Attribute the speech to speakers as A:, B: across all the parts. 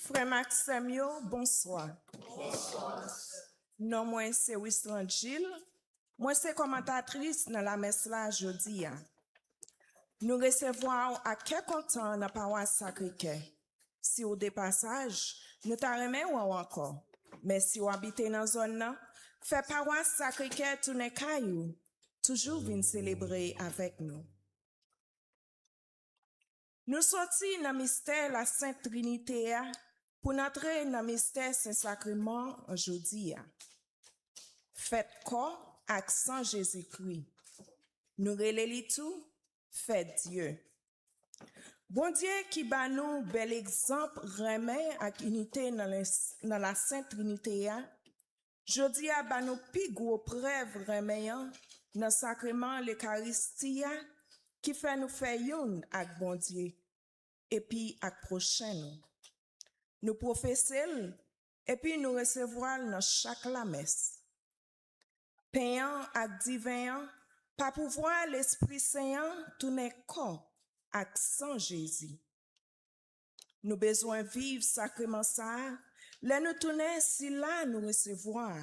A: Frère Maxime, bonsoir. Bonsoir. Non, moi, c'est Wislan Gilles. Moi, c'est commentatrice dans la messe là jeudi. Nous recevons à quel content dans la paroisse Sacré-Cœur. Si au dépassage, nous t'arrêtons ou encore. Mais si vous habitez dans la zone, fait paroisse Sacré-Cœur tourner caillou. Toujours venir célébrer avec nous. Nous sortis dans le mystère la Sainte Trinité pour entrer dans le mystère Saint-Sacrement aujourd'hui. Faites corps accent Jésus-Christ. Nous relèvons tout, faites Dieu. Bon Dieu qui bat nous bel exemple remet à unité dans la Sainte Trinité. Jeudi a bat nous plus gros preuve remet dans le sacrement l'Eucharistie qui fait nous faire une avec bon Dieu et puis avec prochain nous professons et puis nous recevons dans chaque la messe. Payant avec divin, pas pouvoir l'Esprit Saint tourner corps avec sans Jésus. Nous besoin vivre sacrément ça, les nous tourner si là nous recevoir,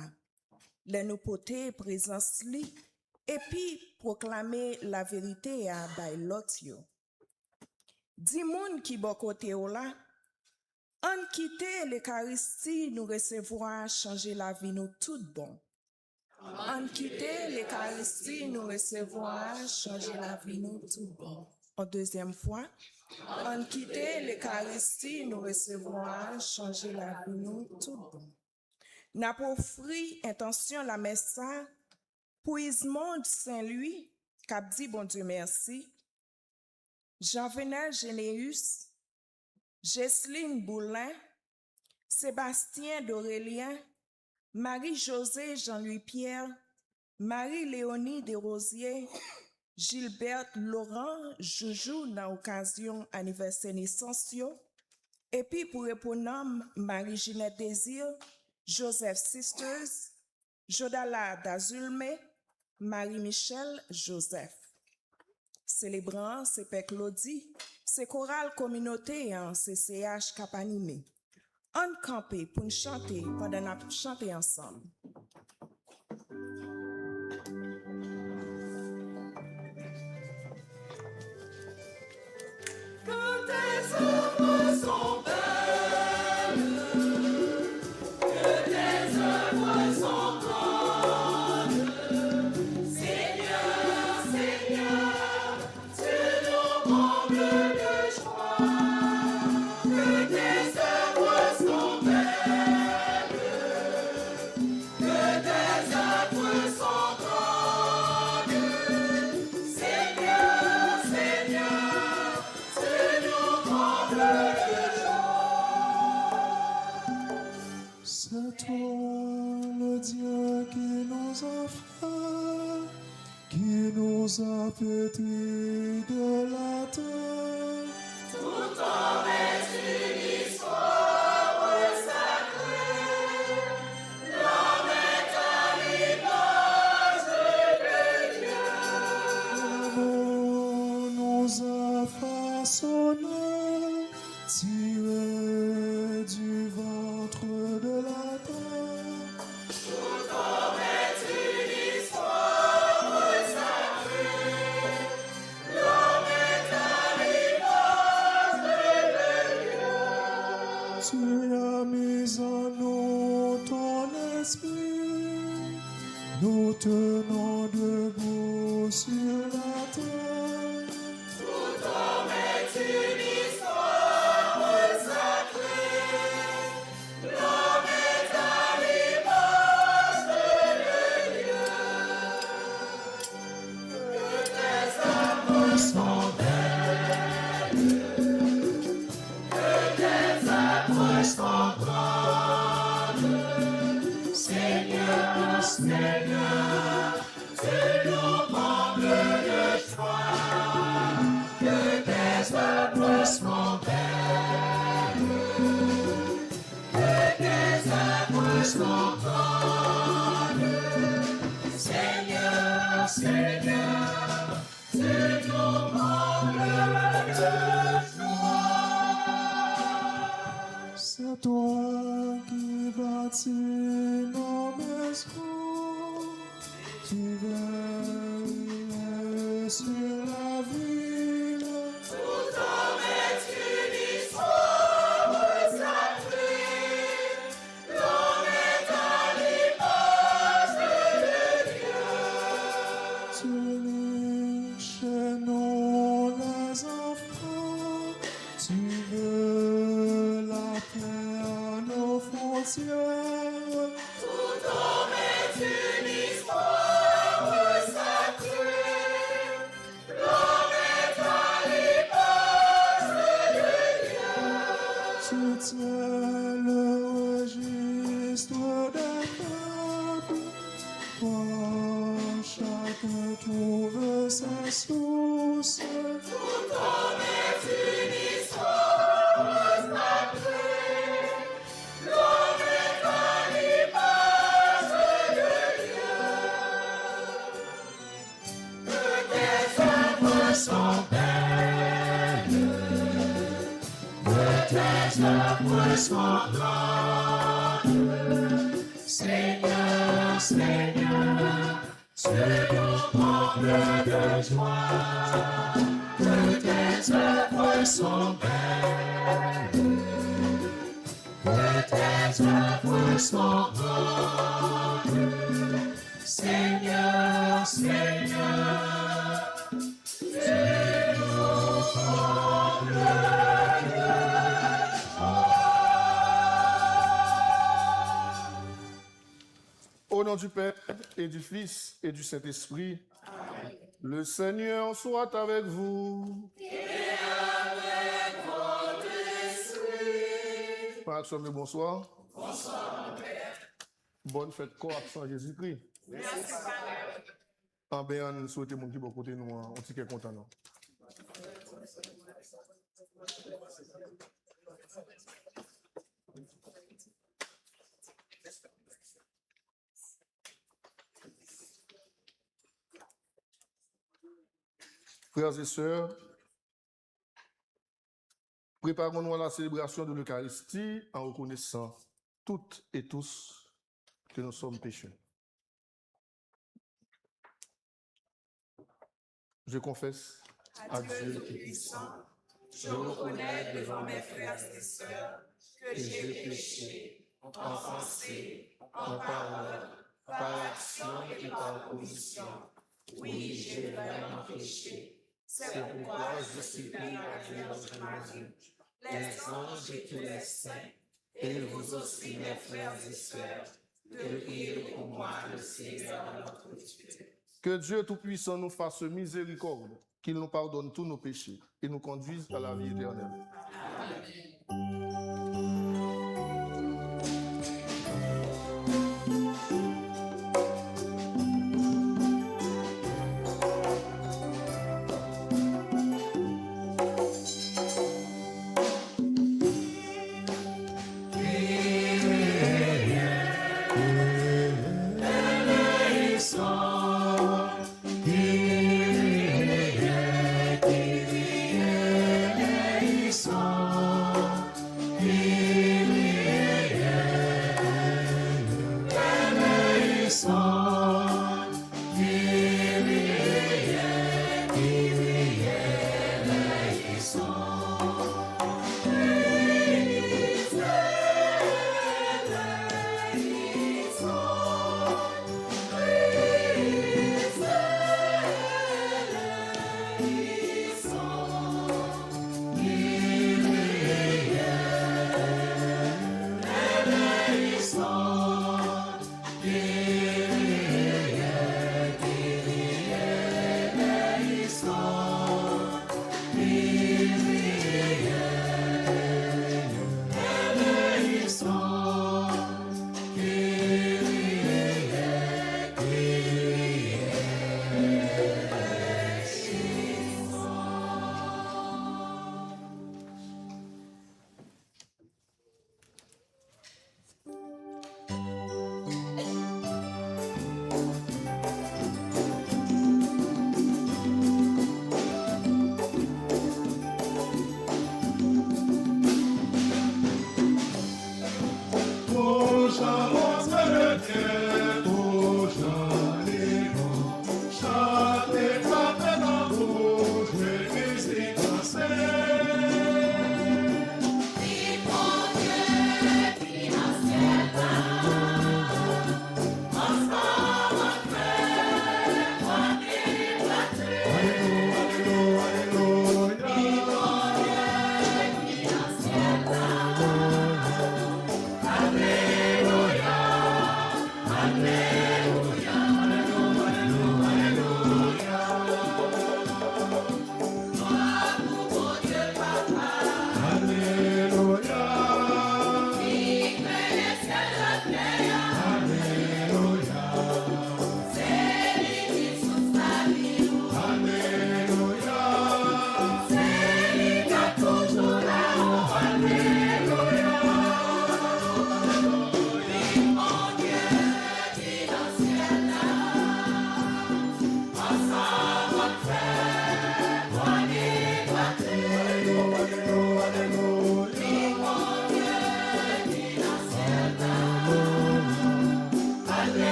A: les nous porter présence li et puis proclamer la vérité à bay l'autre yo. Di moun qui bon côté ou là, en quitter l'Eucharistie nous recevoir changer la vie nous tout bon. En quitter l'Eucharistie nous recevoir changer la vie nous tout bon. En deuxième fois, en quitter l'Eucharistie nous recevoir changer la vie nous tout bon. N'a pas offri intention la messe pour Ismond Saint-Louis, cap dit bon Dieu merci. Jean-Venel Généus, Jesseline Boulin, Sébastien Dorélien, Marie-Josée Jean-Louis Pierre, Marie-Léonie Desrosiers, Gilbert Laurent Joujou dans l'occasion anniversaire naissance et puis pour répondre Marie-Ginette Désir, Joseph Sisters, Jodala Dazulme, Marie-Michel Joseph. Célébrant, c'est Père Claudie, c'est chorale communauté, c'est CH Capanimé. On campé pour nous chanter pendant nous chanter ensemble.
B: Que tes œuvres sont belles, que tes œuvres sont grandes, Seigneur, Seigneur, tu nous combles de joie. Que tes œuvres sont belles, que tes œuvres sont grandes, Seigneur, Seigneur, tu nous combles de joie.
C: C'est toi le Dieu qui nous a fait, qui nous a pété de la terre.
B: Tout homme est une histoire sacrée, l'homme est à l'image de Dieu.
C: L'amour nous a façonnés, tirés du ventre de la terre.
B: Tout homme est une histoire sacrée, l'homme est à l'image de Dieu.
C: Tu as mis en nous ton esprit, nous tenons debout sur la terre.
B: Tout homme est une histoire sacrée, l'homme est à l'image de Dieu. Que tes œuvres sont belles, s'entendent. Seigneur, Seigneur, c'est nos membres de joie.
C: C'est toi qui bâtis nos maisons, tu veilles sur la ville.
B: Tout homme est une histoire sacrée. L'homme est à l'image de Dieu.
C: Tu lis chez nous les enfants, tu veux la paix à nos frontières.
B: Tout homme est une histoire sacrée. L'homme est à l'image de Dieu.
C: Tu tiens le registre des peuples, toi chacun trouve sa source.
B: Tout homme est une histoire sacrée. L'homme est à l'image de Dieu. Que tes œuvres sont belles, que tes œuvres sont grandes. Seigneur, Seigneur, c'est nos membres de joie. Que tes œuvres sont belles, que tes œuvres sont grandes. Seigneur, Seigneur, c'est nos membres de
D: Au nom du Père et du Fils et du Saint-Esprit, le Seigneur soit avec vous.
B: Et avec votre esprit.
D: Frères, sœurs, bonsoir.
B: Bonsoir, mon Père.
D: Bonne fête corps absent Jésus-Christ.
B: Merci, Père.
D: En bien, nous souhaitons mon qui bon côté nous, on est content. Non? Frères et sœurs, préparons-nous à la célébration de l'Eucharistie en reconnaissant toutes et tous que nous sommes pécheurs. Je confesse
A: À Dieu Tout-Puissant, je reconnais devant mes frères et sœurs que j'ai péché en pensée, en parole, par action et par omission. Oui, j'ai vraiment péché. C'est pourquoi je supplie la Vierge Marie, les anges et tous les saints, et vous aussi, mes frères et sœurs, de prier pour moi, le Seigneur notre Dieu.
D: que Dieu Tout-Puissant nous fasse miséricorde, qu'il nous pardonne tous nos péchés et nous conduise à la vie éternelle.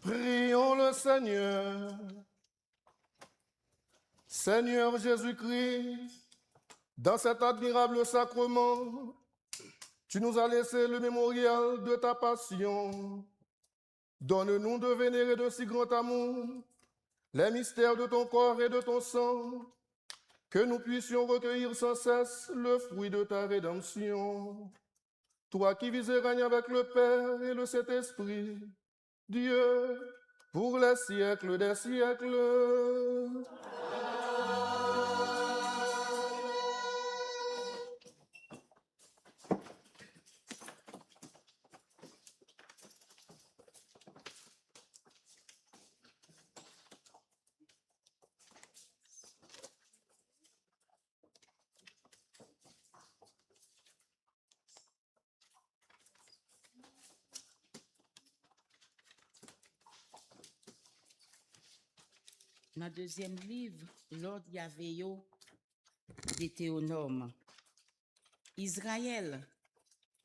D: Prions le Seigneur. Seigneur Jésus-Christ, dans cet admirable sacrement, tu nous as laissé le mémorial de ta passion. Donne-nous de vénérer de si grand amour les mystères de ton corps et de ton sang, que nous puissions recueillir sans cesse le fruit de ta rédemption. Toi qui vis et règnes avec le Père et le Saint-Esprit, Dieu, pour les siècles des siècles.
E: Dans le deuxième livre, l'ordre Yavéo, Deutéronome. Israël,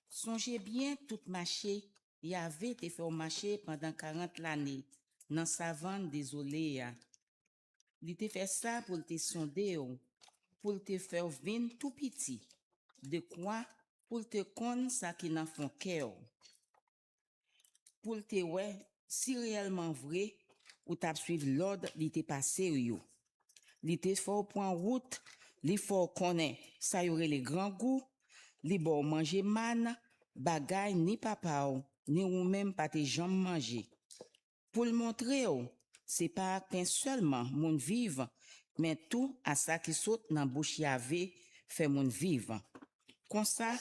E: songez bien tout marché, Yahvé te fait marcher pendant 40 l'année, dans savane désolée. Il te fait ça pour te sonder, pour te faire venir tout petit. De quoi? Pour te connaître ça qui n'en font cœur. Pour te ouais, si réellement vrai, ou t'as suivre l'ordre, il t'est passé yo. Il t'est fort point route, il faut connaître, ça y aurait les grands goûts, les bon manger man, bagay ni papa ou, ni ou même pas tes jambes manger. Pour le montrer, c'est pas qu'un seulement moun vive, mais tout à ça qui saute dans bouche Yahvé fait moun vivre. Comme ça,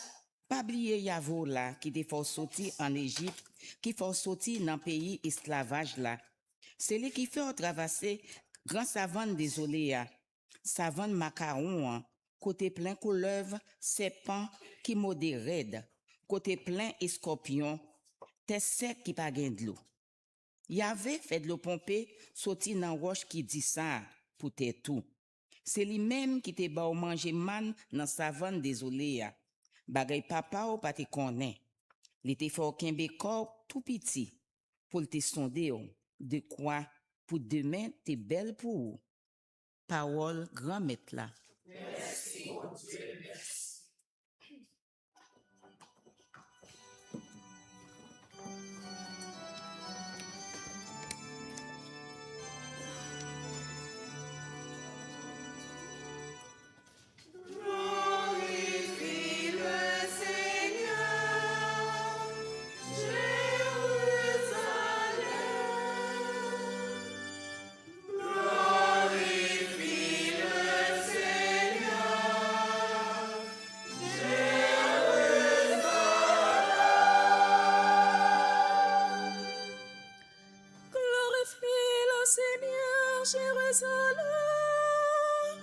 E: pas oublier Yahvé là qui te faut sortir en Égypte, qui faut sortir dans pays esclavage là. C'est lui qui fait traverser grand savane désolé, savane macaron, côté plein couleuvre, serpent qui modé raide, côté plein escorpion, tête sec qui pas gain de l'eau. Y avait fait de l'eau pomper, sorti dans roche qui dit ça, pour te tout. C'est lui-même qui te ba ou manger man dans savane désolé. Bagay papa ou pas te connaît. Il te fait aucun bécor tout petit, pour te sonder. De quoi pour demain t'es belle pour parole grand maître là.
B: Merci, mon Dieu, merci. Glorifie le Seigneur, Jérusalem. Glorifie le Seigneur,
A: Jérusalem,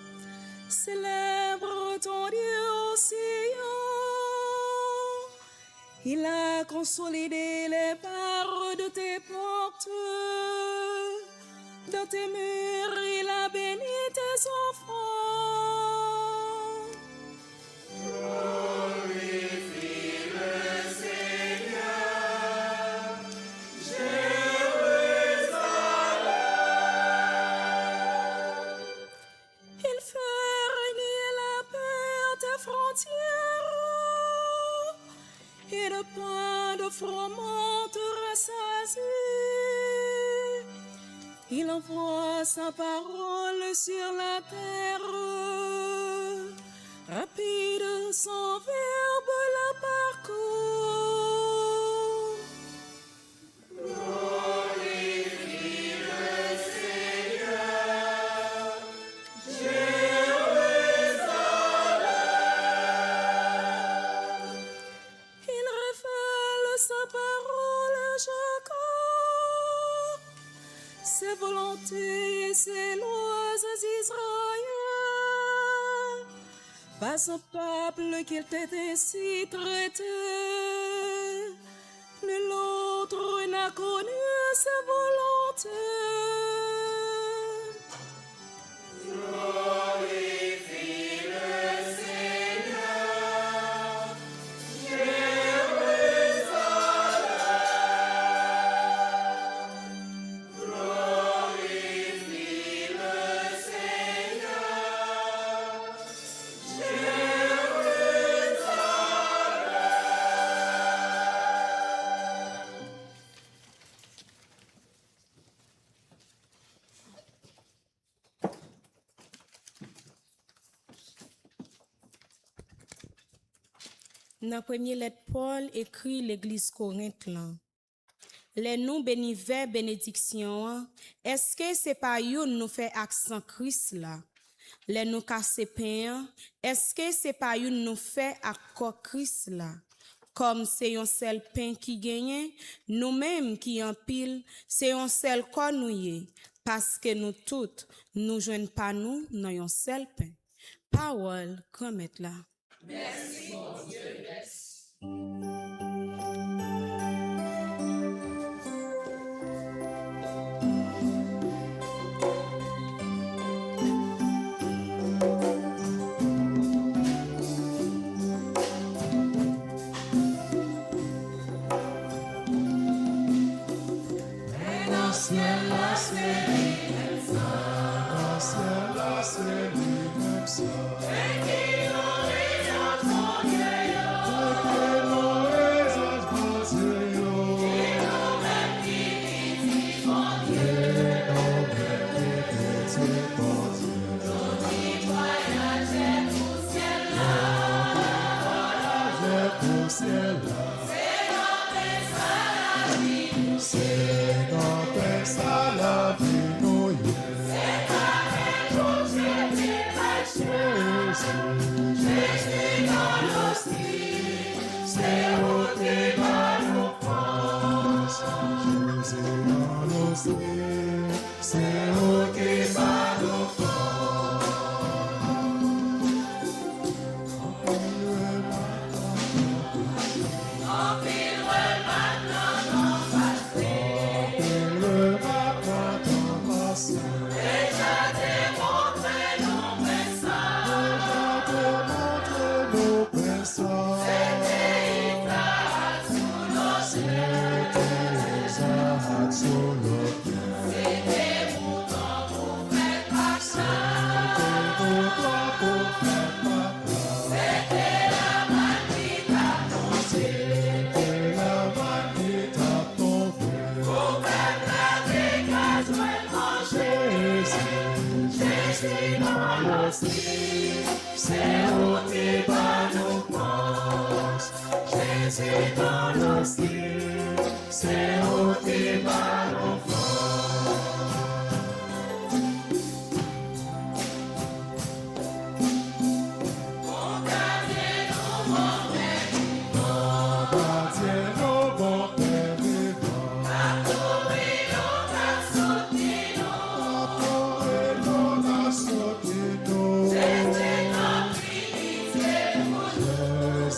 A: célèbre ton Dieu au Sion. Il a consolidé les barres de tes portes. Dans tes murs, il a béni tes enfants.
B: Glorifie le Seigneur, Jérusalem.
A: Il fait régner la paix à tes frontières, et le pain de froment te rassasie. Il envoie sa parole sur la terre, rapide son verbe la parcourt.
B: Glorifie le Seigneur, Jérusalem.
A: Il révèle sa parole à Jacob, ses volontés et ses lois à Israël. Pas un peuple qu'il t'ait ainsi traité, nul autre n'a connu ses volontés.
B: Glorifie le Seigneur, Jérusalem. Glorifie le Seigneur,
F: Dans premier lettre Paul écrit l'église Corinthe là. Les nous bénivers bénédiction, est-ce que c'est pas youn nous fait accent Christ là? Les nous casse pain, est-ce que c'est pas youn nous fait accord Christ là? Comme c'est un seul pain qui gagne, nous-mêmes qui en pile, c'est un seul corps nous y, parce que nous toutes, nous joignent pas nous dans un seul pain. Parole, comme être là.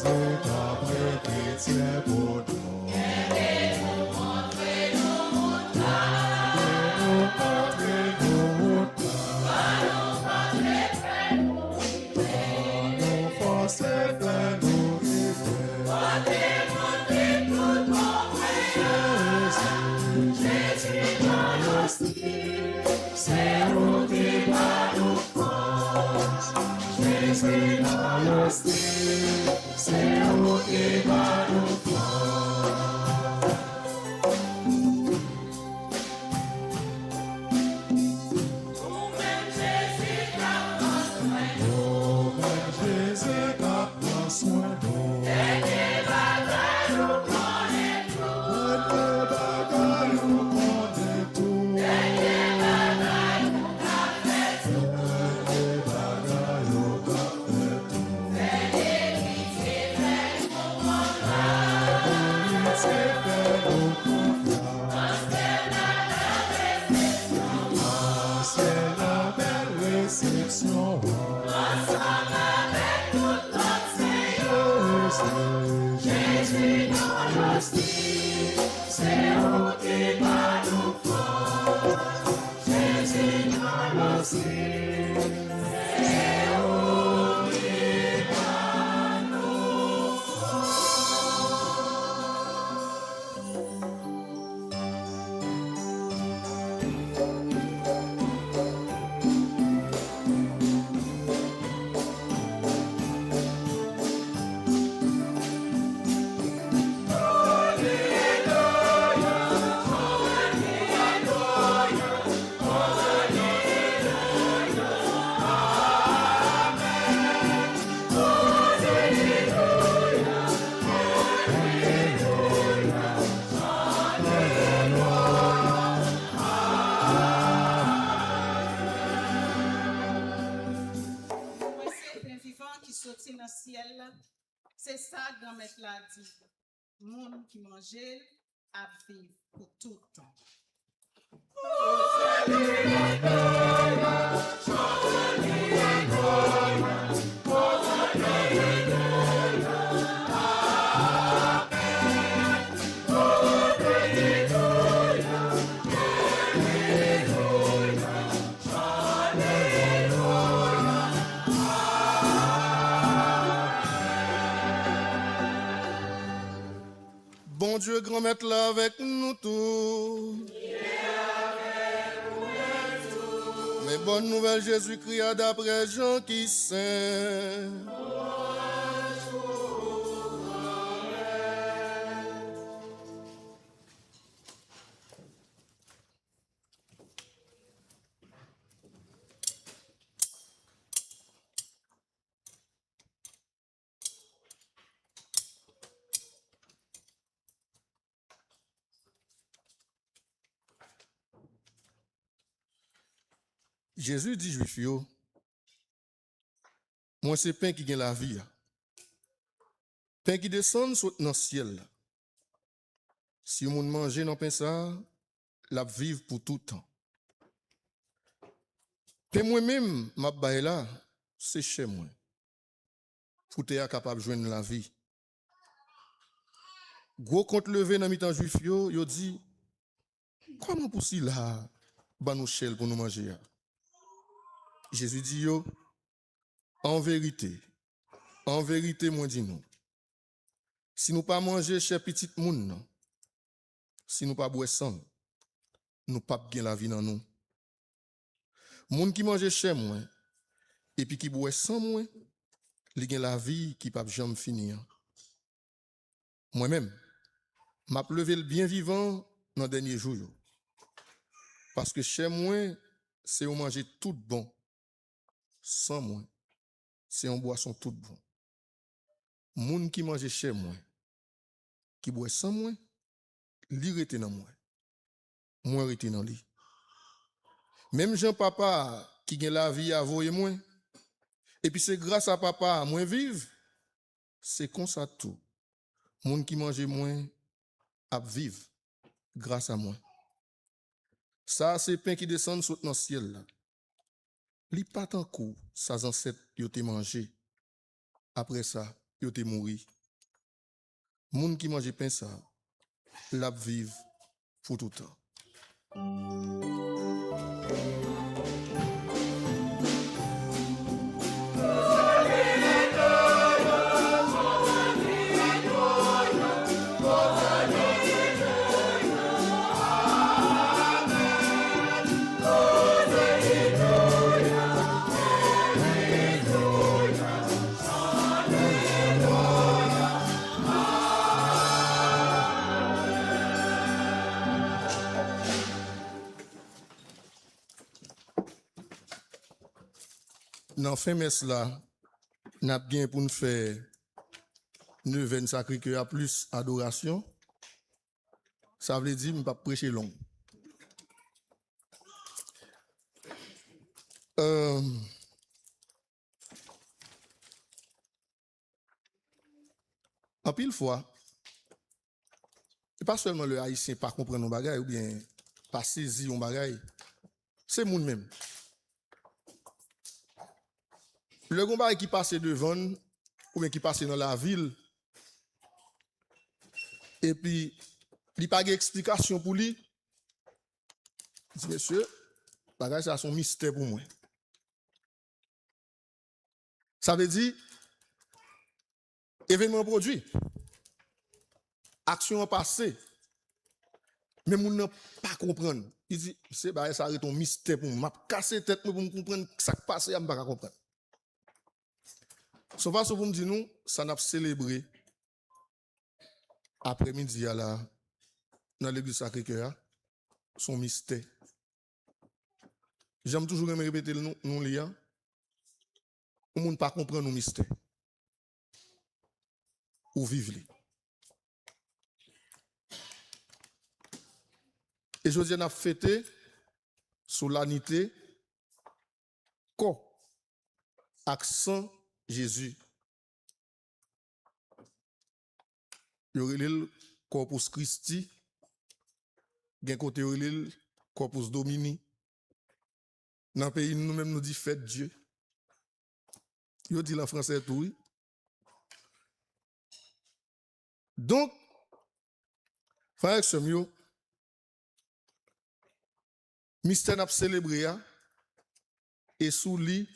C: c'est d'après chrétien pour nous. Nous montrer nos nous forcer faire nous Jésus dans le style, c'est où qui va nous force. Jésus dans le style, c'est où qui va nous force. Nous-mêmes Jésus qu'a pris soin d'eux. Les bagailles nous connaissent tout. C'est la belle réception. Ensemble avec toute notre Seigneur. Jésus dans le style, c'est où qui va nous force. Jésus dans le style, c'est où qui va nous
G: Voici un vivant qui sortit dans le ciel. C'est ça, grand-mère l'a dit. Monde qui mangeait à vivre pour tout le temps.
D: Bon Dieu, grand maître là avec nous tous. Mais bonne nouvelle, Jésus-Christ a d'après Jean qui saint. Jésus dit juif yo, moi c'est pain qui gagne la vie. Pain qui descend dans le ciel. Si on mange dans pain ça, la vivre pour tout temps. Pain moi-même, ma baille là, c'est chez moi. Pour être capable de joindre la vie. Gros compte levé dans mi-temps juif yo dit, comment possible là, ba nous chel pour nous manger? Jésus dit yo, en vérité, moi dis nous, si nous pas manger chez petit moun, non, si nous pas boire sang, nous pas bien la vie dans nous. Moun qui mange chez moi, et puis qui boit sans moi, li gen la vie qui pas jamais finir. Moi-même, m'a levé le bien vivant dans le dernier jour. Parce que chez moi, c'est on manger tout bon. Sans moi, c'est une boisson toute bon. Moun qui mange chez moi, qui boit sans moi, li rete dans moi. Moi rete dans lui. Même Jean papa qui gagne la vie à voyer moi, et puis c'est grâce à papa moi vive, c'est comme ça tout. Moun qui mange moi à vivre grâce à moi. Ça c'est pain qui descend sur le ciel là. Li pas tant coup, ça ancêtres yo te mangé. Après ça, yo te mouri. Moun qui mange pain ça, l'a vive pour tout temps. Dans fin messe là, n'a bien pour nous faire neuvaine Sacré-Cœur plus adoration. Ça veut dire me pas prêcher long. En pile fois, et pas seulement le haïtien pas comprendre nos bagailles ou bien pas saisir nos bagailles, c'est moun même. Le combat qui passe devant ou bien qui passe dans la ville et puis il n'y a pas d'explication pour lui. Il dit monsieur, bagage ça son mystère pour moi. Ça veut dire événement produit, action passée, mais moun n'a pas comprendre. Il dit c'est bagage ça arrête ton mystère pour moi. M'a casser tête pour me comprendre ça qui passe, je pas comprendre. Sauf que vous me dites nous, ça n'a pas célébré après-midi là dans l'église Sacré-Cœur son mystère. J'aime toujours me répéter le nom liant. On ne pas comprendre nos mystères. Ou vivre. Et je dis on a fêté solennité corps accent Jésus. Il y aurait le Corpus Christi, il y a côté le Corpus Domini. Dans le pays, nous-mêmes nous disons fête Dieu. Il dit en français tout. Oui. Donc, frère Semio, mystère n'a célébré et sous lui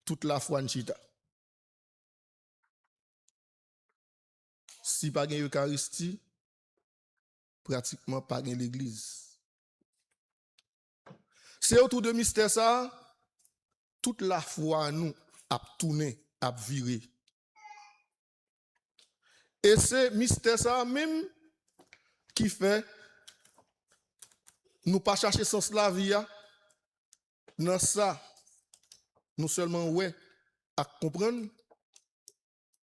D: toute la foi en chita. Si pas gagne Eucharistie, pratiquement pas gagne l'église. C'est autour de mystère ça, toute la foi nous a tourné, a viré. Et c'est mystère ça même qui fait nous pas chercher sens la vie dans ça. Nous seulement ouais à comprendre,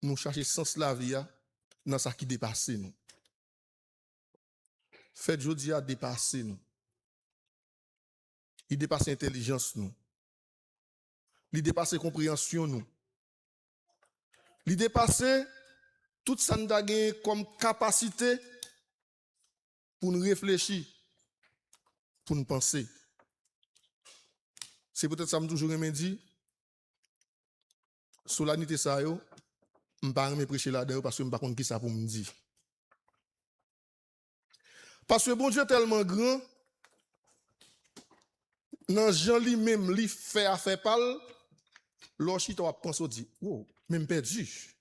D: nous chercher sens la vie dans ça qui dépasse nous. Fait jodi a dépassé nous. Il dépasse intelligence nous. Il dépasse compréhension nous. Il dépasse tout ça nous a comme capacité pour nous réfléchir, pour nous penser. C'est peut-être ça que je toujours me dit. Solennité ça yo, m'pa me prêcher là-dedans parce que m'pa connait qui ça pour me dire. Parce que bon Dieu est tellement grand, dans Jean lui-même lui fait affaire parle, l'orchite va penser dit, oh, même perdu.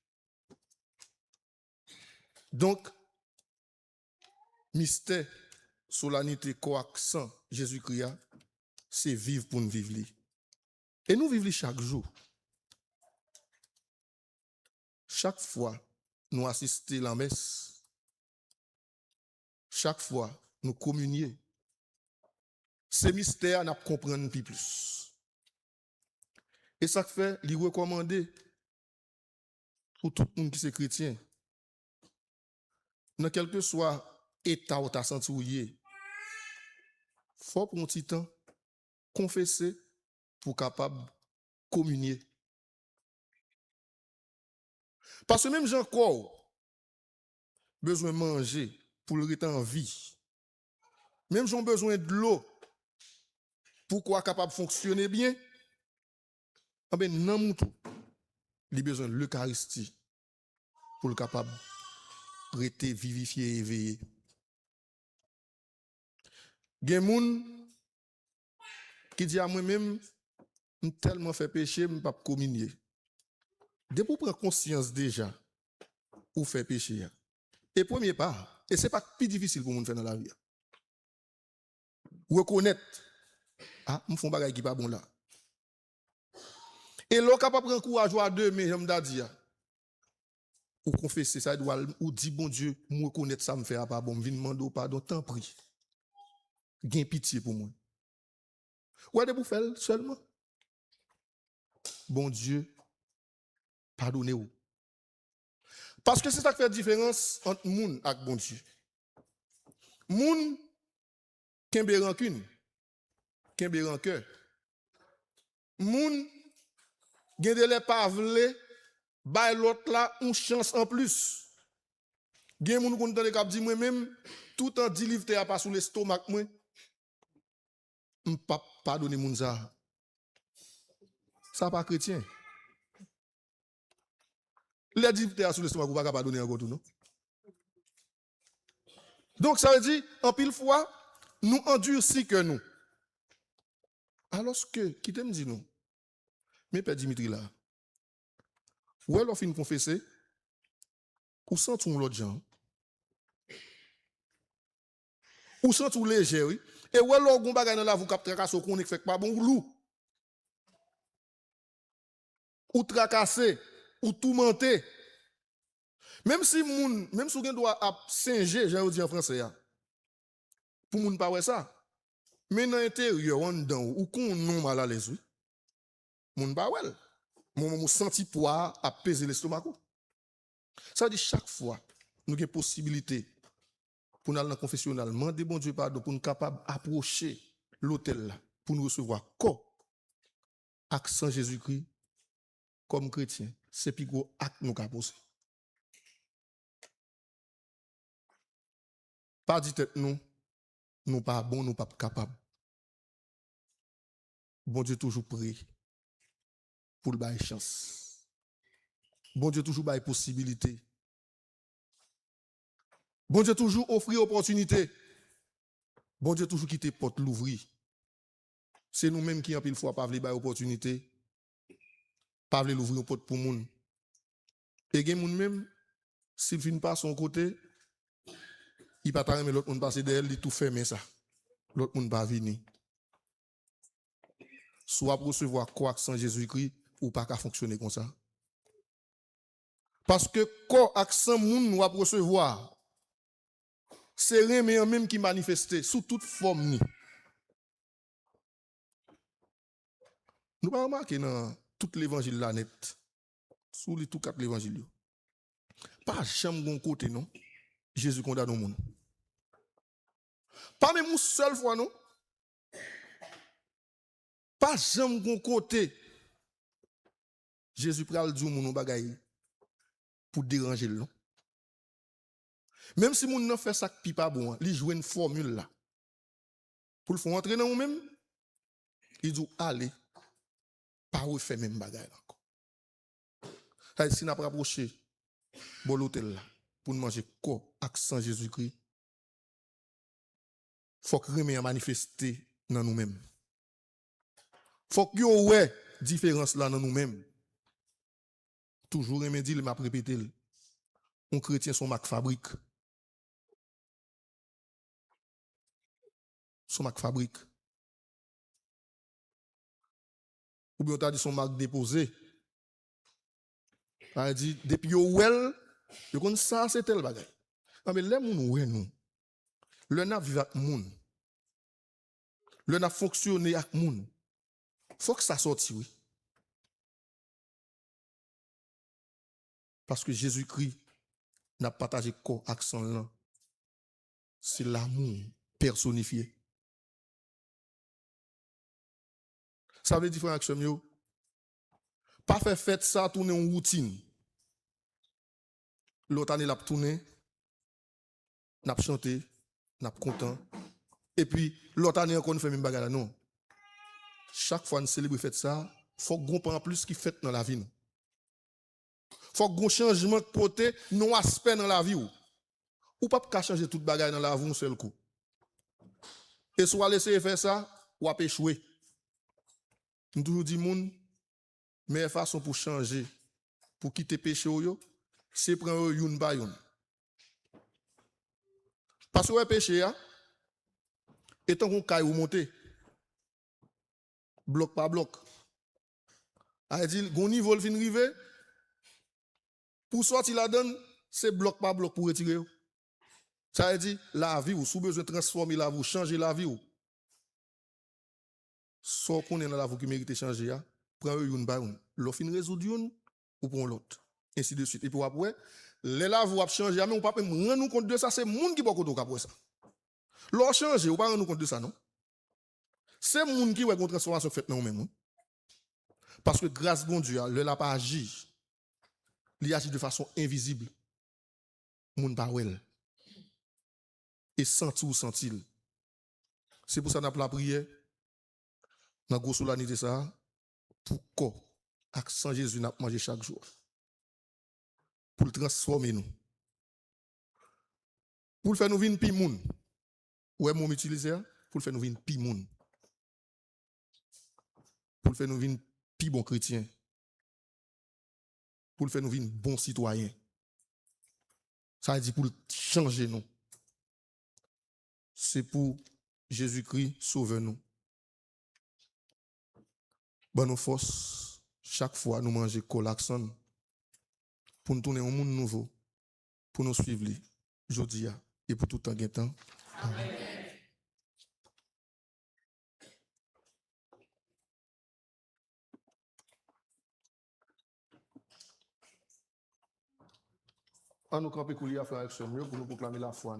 D: Donc mystère solennité coaccent Jésus-Christ, c'est vivre pour nous vivre. Et nous vivons chaque jour. Chaque fois, nous assistons à la messe. Chaque fois, nous communions. Ces mystères, nous comprenons plus. Et ça fait, lui recommander pour tout le monde qui est chrétien, dans quel que soit état où tu as senti où il faut pour un petit temps confesser pour capable communier. Parce que même Jean corps besoin de manger pour le rester en vie. Même j'ai besoin de l'eau pour quoi capable de fonctionner bien. Ah ben non tout. Il a besoin de l'Eucharistie pour le capable rester vivifié et éveillé. Gen moun qui dit à moi-même, je tellement fait péché, je ne peux pas communier. Dès pour prendre conscience déjà, ou faire péché. Et premier pas, et ce n'est pas plus difficile pour nous faire dans la vie. Reconnaître, ah, je fais un bagage qui n'est pas bon là. Et l'on capable prendre courage à deux, mais j'aime dire, ou confesser ça, ou dire bon Dieu, moi reconnaître ça, me fait pas bon, je viens demander pardon, tant pis. Gain pitié pour moi. Ou de vous faire seulement. Bon Dieu, pardonnez-vous. Parce que c'est ça qui fait la différence entre moun et bon Dieu. Moun, kembe rancune, kembe rancœur. Moun, gen de les pas vle, bay l'autre là une chance en plus. Gen moun kon tande k'ap di moi même tout en 10 livres te a pas sous l'estomac moi. M'pa pardonner moun ça. Ça pas chrétien. Les 10 livres te a sous l'estomac ou pas pardonner encore tout non. Donc ça veut dire en pile fois nous endurcis que nous. Alors que qui t'aime dit nous. Mais Père Dimitri là. Ou elle a fin confesser ou sent tout l'autre gens. Ou sent tout léger oui. Et ou elle a gon bagay dans la vous cap tracasse qu'on ne fait pas bon loup. Ou tracasser ou tout mentir. Même si moun, même si on doit singer, j'ai dit en français pour moun pas ouais ça. Mais dans l'intérieur on dedans ou qu'on non mal à l'aise oui. Moun pas ouais. Mon senti poids à peser l'estomac. Ça veut dire chaque fois nous avons possibilité pour nous aller dans le confessionnal, demander bon Dieu pardon pour nous capables d'approcher l'autel là pour nous recevoir quoi accent Jésus-Christ comme chrétien, c'est plus gros acte nous avons posé. Pas dit tête nous pas bon, nous pas capables. Bon Dieu toujours prêt pour le bailler chance. Bon Dieu toujours bailler possibilité. Bon Dieu toujours offrir opportunité. Bon Dieu toujours quitter porte l'ouvrir. C'est nous-mêmes qui en pile fois pas vle bailler opportunité. Pas vle l'ouvrir aux portes pour moun. Et gen moun même s'il vient pas son côté, il pas ta mais l'autre monde passer derrière, il tout fermer ça. L'autre monde pas venir. Soit pour recevoir quoi sans Jésus-Christ ou pas qu'à fonctionner comme ça. Parce que quoi accent moun nous va recevoir c'est rien même qui manifeste sous toute forme ni. Nous pas remarquer dans tout l'évangile là net. Sous les tout quatre l'évangile. Pas jamais gon côté non. Jésus condamne au monde. Pas même une seule fois non. Pas jamais gon côté. Jésus pral di moun bagay pour déranger le non. Même si moun nan fait ça qui pas bon, il joue une formule là. Pour le faire entrer dans nous-mêmes, il dit allez, pas refaire même bagay encore. Ça si n'a pas approché bon l'hôtel là pour manger quoi accent Jésus-Christ. Faut que rien manifester dans nous-mêmes. Faut que yo ouais différence là dans nous-mêmes. Toujours rien dit, il m'a répété. Un chrétien son marque fabrique. Son marque fabrique. Ou bien on t'a dit son marque déposé. On a dit, depuis yo well, yo kon ça c'est tel bagay. Mais les moun ouais nous. Le n'a vivre avec moun. Le n'a fonctionné avec moun. Faut que ça sorte oui. Parce que Jésus-Christ n'a partagé corps accent là. C'est l'amour personnifié. Ça veut dire frère action yo. Pas faire fête ça tourner en routine. L'autre année l'a tourner, n'a chanté, n'a content. Et puis l'autre année encore nous fait même bagarre non. Chaque fois nous célébrer fête ça, faut qu'on prend plus qui fête dans la vie. Faut qu'on changement de côté, non aspect dans la vie ou pas qu'à changer toute bagaille dans la vie un seul coup. Et soit laisser faire ça ou à échouer. Nous toujours dit moun meilleure façon pour changer, pour quitter péché c'est prendre une par une. Parce que le péché étant qu'on caille ou monter bloc par bloc. A dit gon niveau fin rivé pour sortir la donne, c'est bloc par bloc pour retirer. Ça veut dire la vie ou sous besoin de transformer la vie, changer la vie ou. Soit qu'on est dans la vie qui mérite de changer, prends une par une. L'offre fin résoudre une ou pour l'autre. Ainsi de suite. Et puis après, les la vie a changé, mais on ne peut pas rendre nous compte de ça, c'est le monde qui va pour ça. L'on change, on ne peut pas rendre compte de ça, non? C'est le monde qui va une transformation faite dans nous-mêmes. Parce que grâce à Dieu, le n'a pas agi. Il agit de façon invisible. Moun pa wel. Et senti ou sentil. C'est pour ça qu'on a la prière. Dans la solennité ça. Pour quoi? Accent Jésus n'a mangé chaque jour. Pour le transformer nous. Pour le faire nous vivre pi moun. Où est mon utilisé? Pour le faire nous vivre pi moun. Pour le faire nous vivre pi bon chrétien. Pour le faire nous vivre bon citoyen. Ça veut dire pour changer nous. C'est pour Jésus-Christ sauver nous. Bonne nous force chaque fois nous manger colaxon pour nous tourner un monde nouveau, pour nous suivre aujourd'hui et pour tout temps gain temps. Amen. En nous camper couler à faire avec ce mieux pour nous proclamer la foi.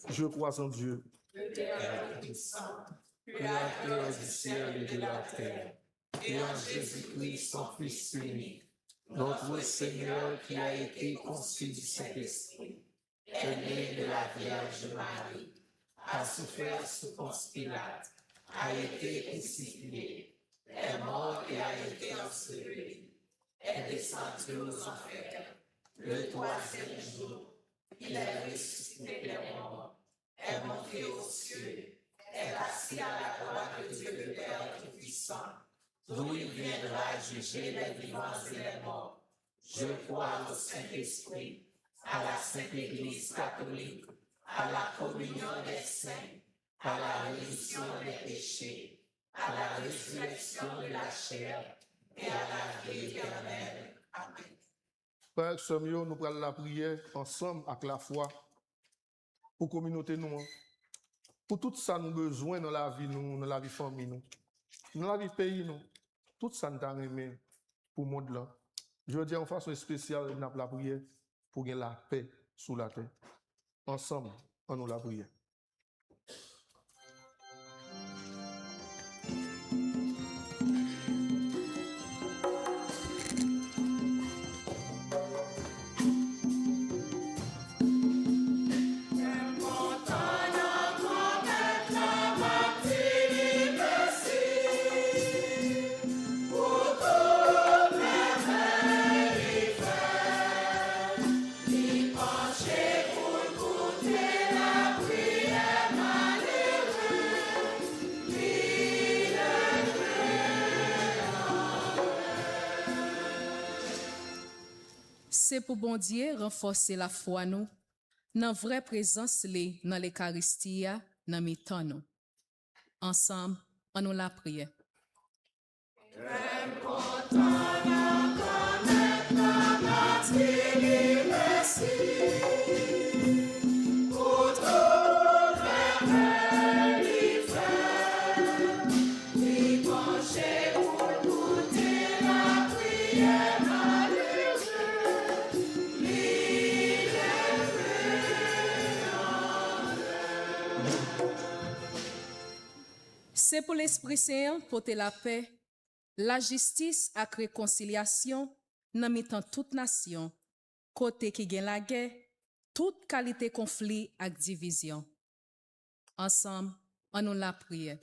D: Je crois en Dieu,
C: Créateur du ciel et de la terre, et en Jésus-Christ, son Fils unique, notre Seigneur qui a été conçu du Saint-Esprit, est né de la Vierge Marie, a souffert sous Ponce Pilate, a été crucifié, est mort et a été enseveli, est descendu aux enfers. Le troisième jour, il est ressuscité des morts, est monté aux cieux, est assis à la droite de Dieu le Père Tout-Puissant, d'où il viendra juger les vivants et les morts. Je crois au Saint-Esprit, à la Sainte Église catholique, à la communion des saints, à la rémission des péchés, à la résurrection de la chair et à la vie éternelle. Amen.
D: Père Samuel, nous prenons la prière ensemble avec la foi pour la communauté nous. Pour tout ça, nous avons besoin dans la vie, nous, dans la vie famille, nous, dans la vie pays, nous. Tout ça, nous avons aimé pour le monde là. Je veux dire en façon spéciale, nous avons la prière pour gagner la paix sous la terre. Ensemble, on nous la prière.
H: C'est pour bon Dieu renforcer la foi nous, dans vraie présence li dans l'Eucharistie, dans mi-temps nous. Ensemble, on nous la prière. C'est pour l'Esprit Saint porter la paix, la justice et la réconciliation dans mi-temps toute nation, côté qui gagne la guerre, toute qualité conflit et division. Ensemble, on nous la prière.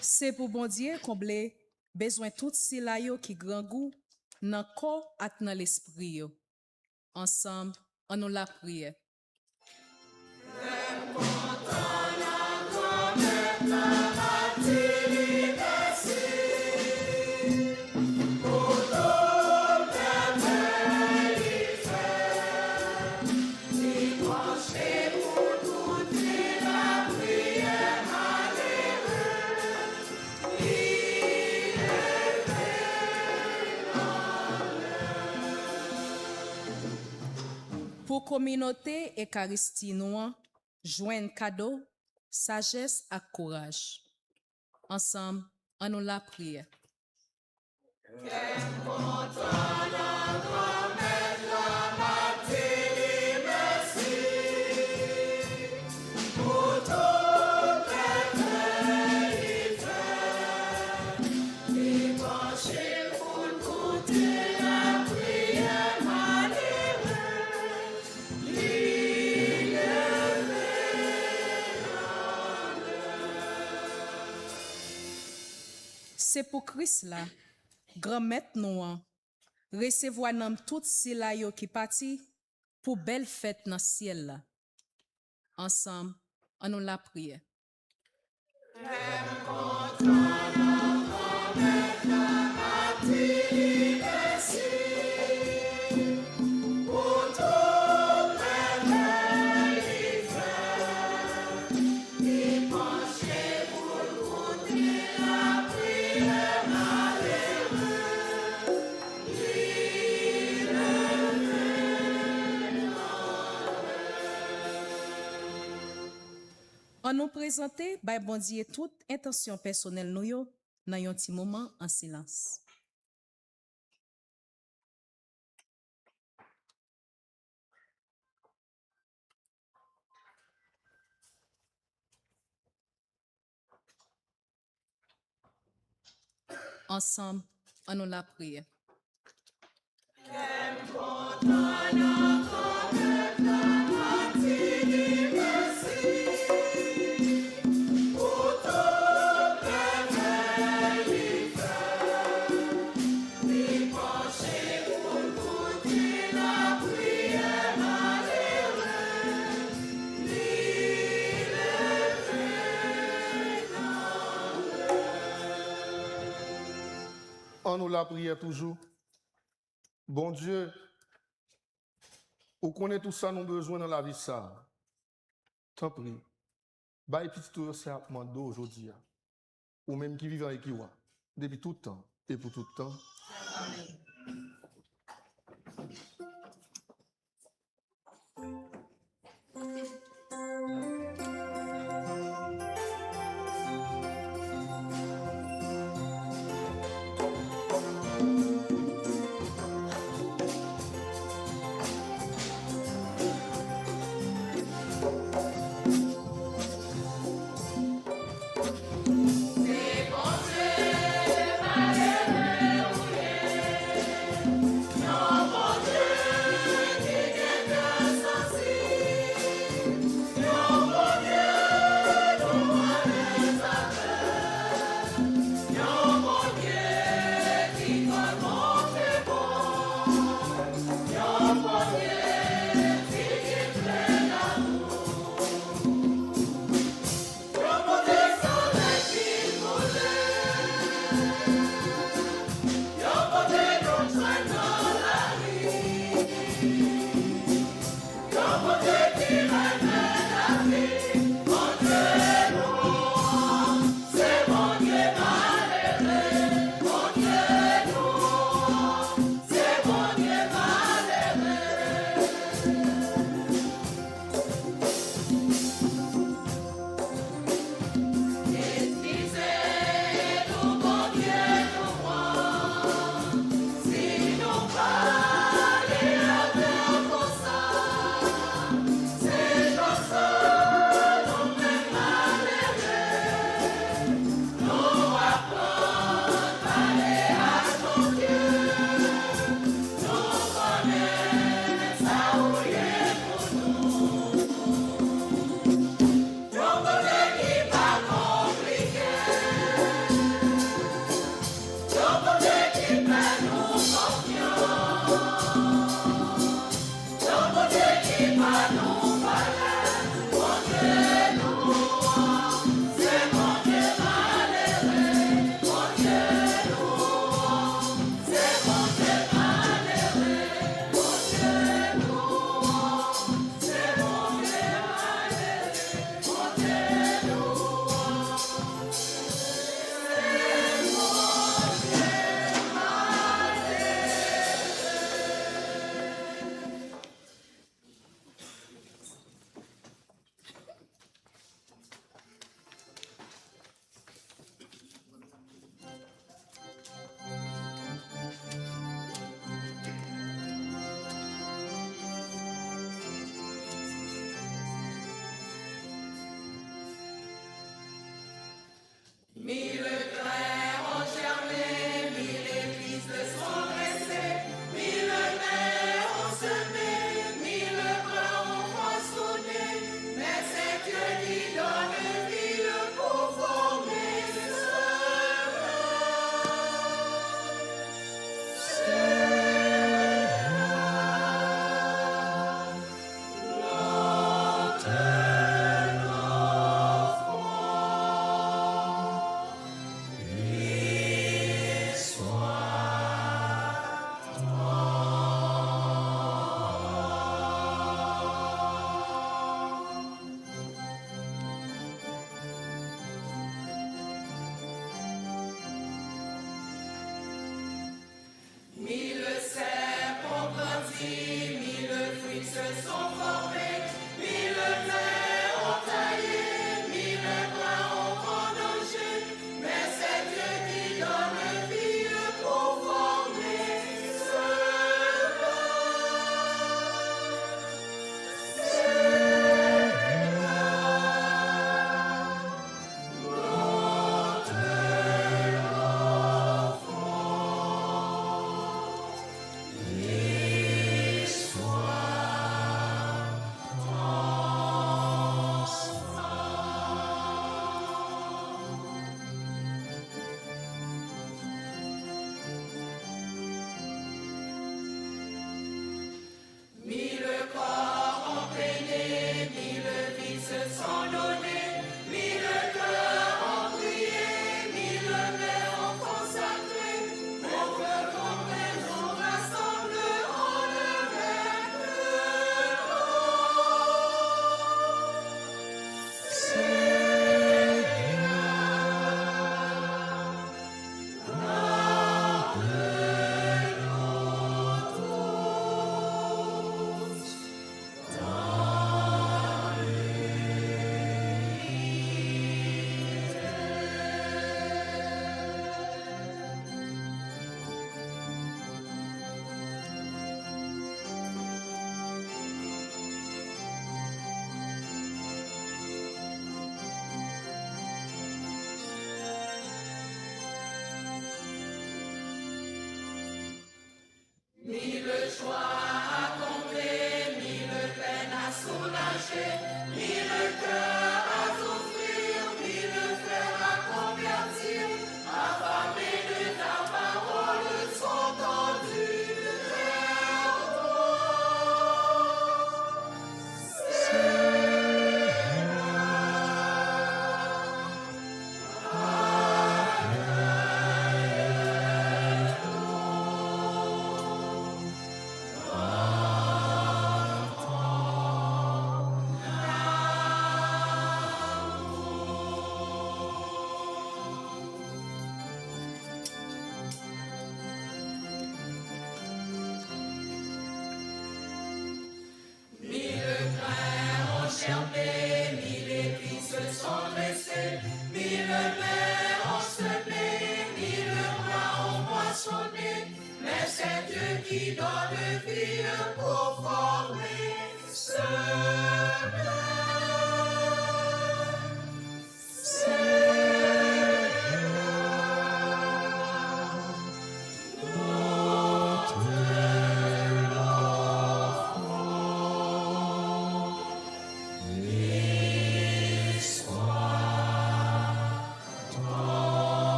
H: C'est pour bon Dieu combler besoin tout si la yo qui grand goût dans corps ak dans l'esprit yo. Ensemble, on nous la prière. Pour communauté Eucharistie nous joindre cadeau, sagesse et courage. Ensemble, on nous la prière. C'est pour Christ là, grand maître nous, recevoir nam tout si la yo qui parti pour belle fête dans ciel là. Ensemble, on nous la prière. On nous présenter, by bon Dieu, toute intention personnelle nous yo, dans un petit moment en silence. Ensemble, on nous la prière.
D: On nous la prière toujours. Bon Dieu, ou connaît tout ça, nous besoin dans la vie ça. Tant pis. Bah, et puis tout ça, mando aujourd'hui. Ou même qui vivent avec qui, depuis tout le temps et pour tout le temps. Amen.
B: C'est bon Dieu, Alléluia.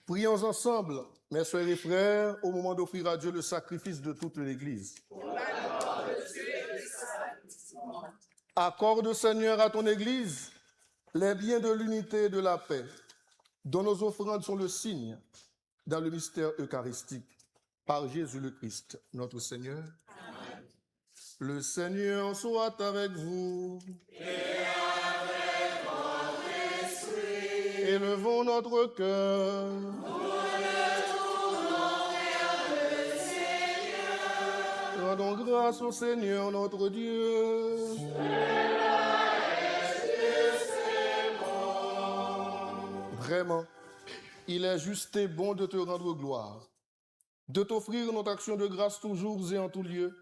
D: Prions ensemble, mes frères et frères, au moment d'offrir à Dieu le sacrifice de toute l'Église. Accorde, Seigneur, à ton Église les biens de l'unité et de la paix, dont nos offrandes sont le signe dans le mystère eucharistique, par Jésus le Christ, notre Seigneur. Amen. Le Seigneur soit avec vous.
B: Et avec votre esprit.
D: Élevons notre cœur.
B: Nous le tournons vers le Seigneur.
D: Rendons grâce au Seigneur notre Dieu. Vraiment, il est juste et bon de te rendre gloire, de t'offrir notre action de grâce toujours et en tout lieu,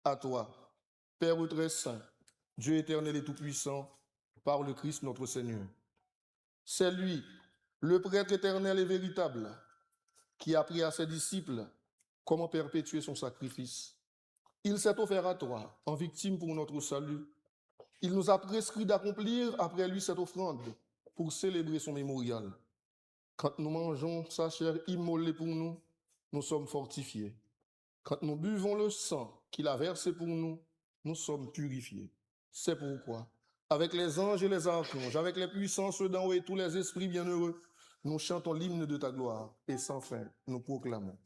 D: à toi, Père très saint, Dieu éternel et tout-puissant, par le Christ notre Seigneur. C'est lui, le prêtre éternel et véritable, qui a appris à ses disciples comment perpétuer son sacrifice. Il s'est offert à toi en victime pour notre salut. Il nous a prescrit d'accomplir après lui cette offrande pour célébrer son mémorial. Quand nous mangeons sa chair immolée pour nous, nous sommes fortifiés. Quand nous buvons le sang qu'il a versé pour nous, nous sommes purifiés. C'est pourquoi, avec les anges et les archanges, avec les puissances d'en haut et tous les esprits bienheureux, nous chantons l'hymne de ta gloire et sans fin, nous proclamons.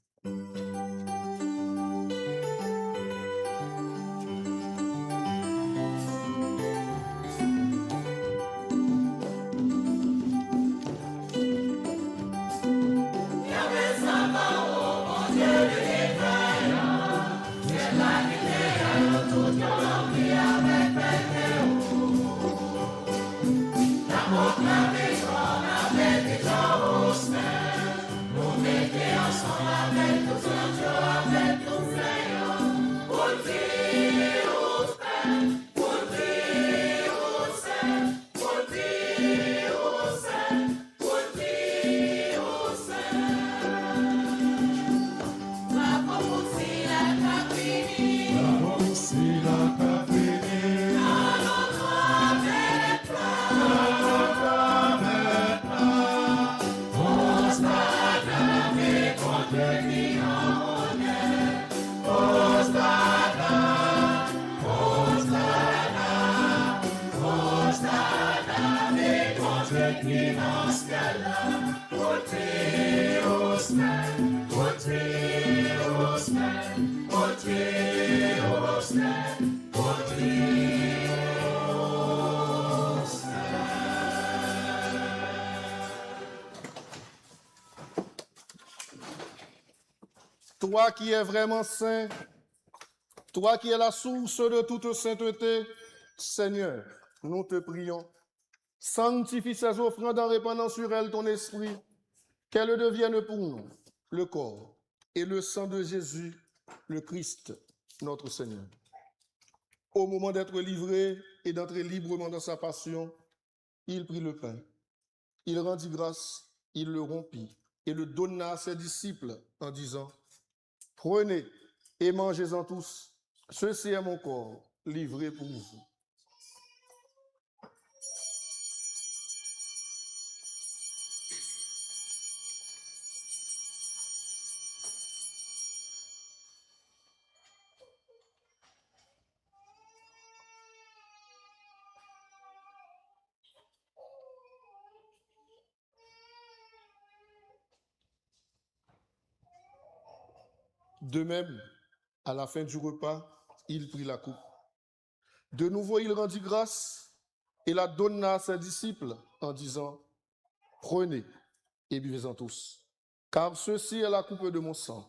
D: toi qui es vraiment saint, toi qui es la source de toute sainteté, Seigneur, nous te prions, sanctifie ces offrandes en répandant sur elles ton esprit, qu'elles deviennent pour nous le corps et le sang de Jésus, le Christ, notre Seigneur. Au moment d'être livré et d'entrer librement dans sa passion, il prit le pain, il rendit grâce, il le rompit et le donna à ses disciples en disant, « Prenez et mangez-en tous, ceci est mon corps livré pour vous. » De même, à la fin du repas, il prit la coupe. De nouveau, il rendit grâce et la donna à ses disciples en disant, « Prenez et buvez-en tous, car ceci est la coupe de mon sang,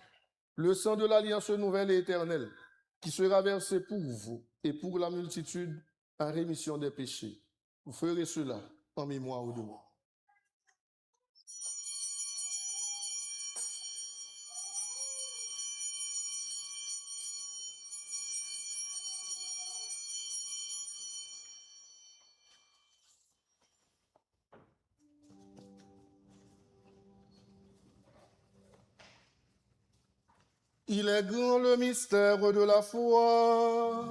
D: le sang de l'alliance nouvelle et éternelle, qui sera versé pour vous et pour la multitude en rémission des péchés. Vous ferez cela en mémoire de moi. » Il est grand le mystère de la foi.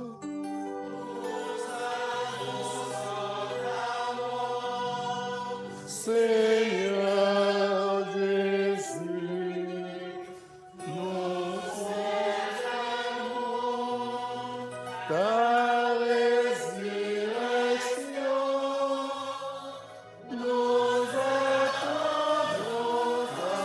D: Seigneur Jésus, nous célébrons ta résurrection, nous attendons ta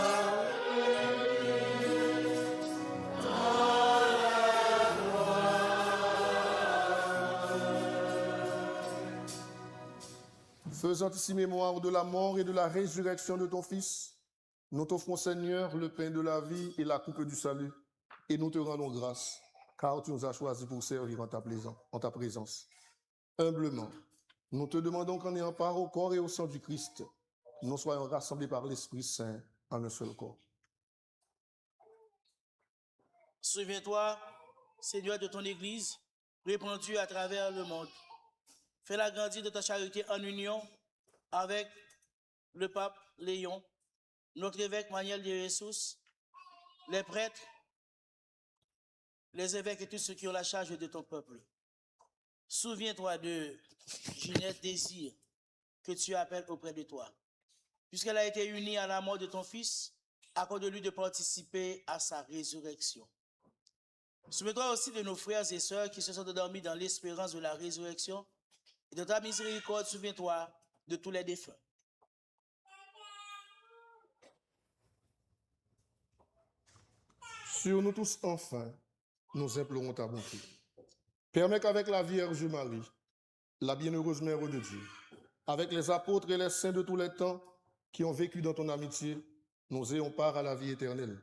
D: Faisant ici mémoire de la mort et de la résurrection de ton Fils, nous t'offrons, Seigneur, le pain de la vie et la coupe du salut, et nous te rendons grâce, car tu nous as choisis pour servir en ta présence. Humblement, nous te demandons qu'en ayant part au corps et au sang du Christ, nous soyons rassemblés par l'Esprit Saint en un seul corps.
I: Souviens-toi, Seigneur, de ton Église, répandue à travers le monde. Fais-la grandir de ta charité en union avec le pape Léon, notre évêque Manuel de Jesus, les prêtres, les évêques et tous ceux qui ont la charge de ton peuple. Souviens-toi de Ginette Désir, que tu appelles auprès de toi. Puisqu'elle a été unie à la mort de ton Fils, accorde-lui de participer à sa résurrection. Souviens-toi aussi de nos frères et sœurs qui se sont endormis dans l'espérance de la résurrection. Et de ta miséricorde, souviens-toi de tous les défunts.
D: Sur nous tous, enfin, nous implorons ta bonté. Permets qu'avec la Vierge Marie, la bienheureuse Mère de Dieu, avec les apôtres et les saints de tous les temps qui ont vécu dans ton amitié, nous ayons part à la vie éternelle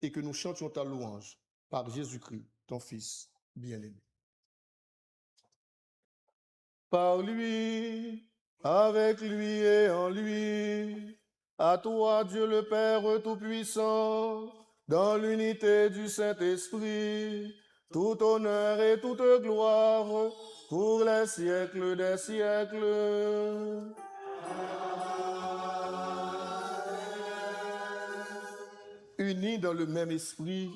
D: et que nous chantions ta louange par Jésus-Christ, ton Fils bien-aimé. Par lui, avec lui et en lui, à toi Dieu le Père Tout-Puissant, dans l'unité du Saint-Esprit, tout honneur et toute gloire pour les siècles des siècles. Unis dans le même esprit,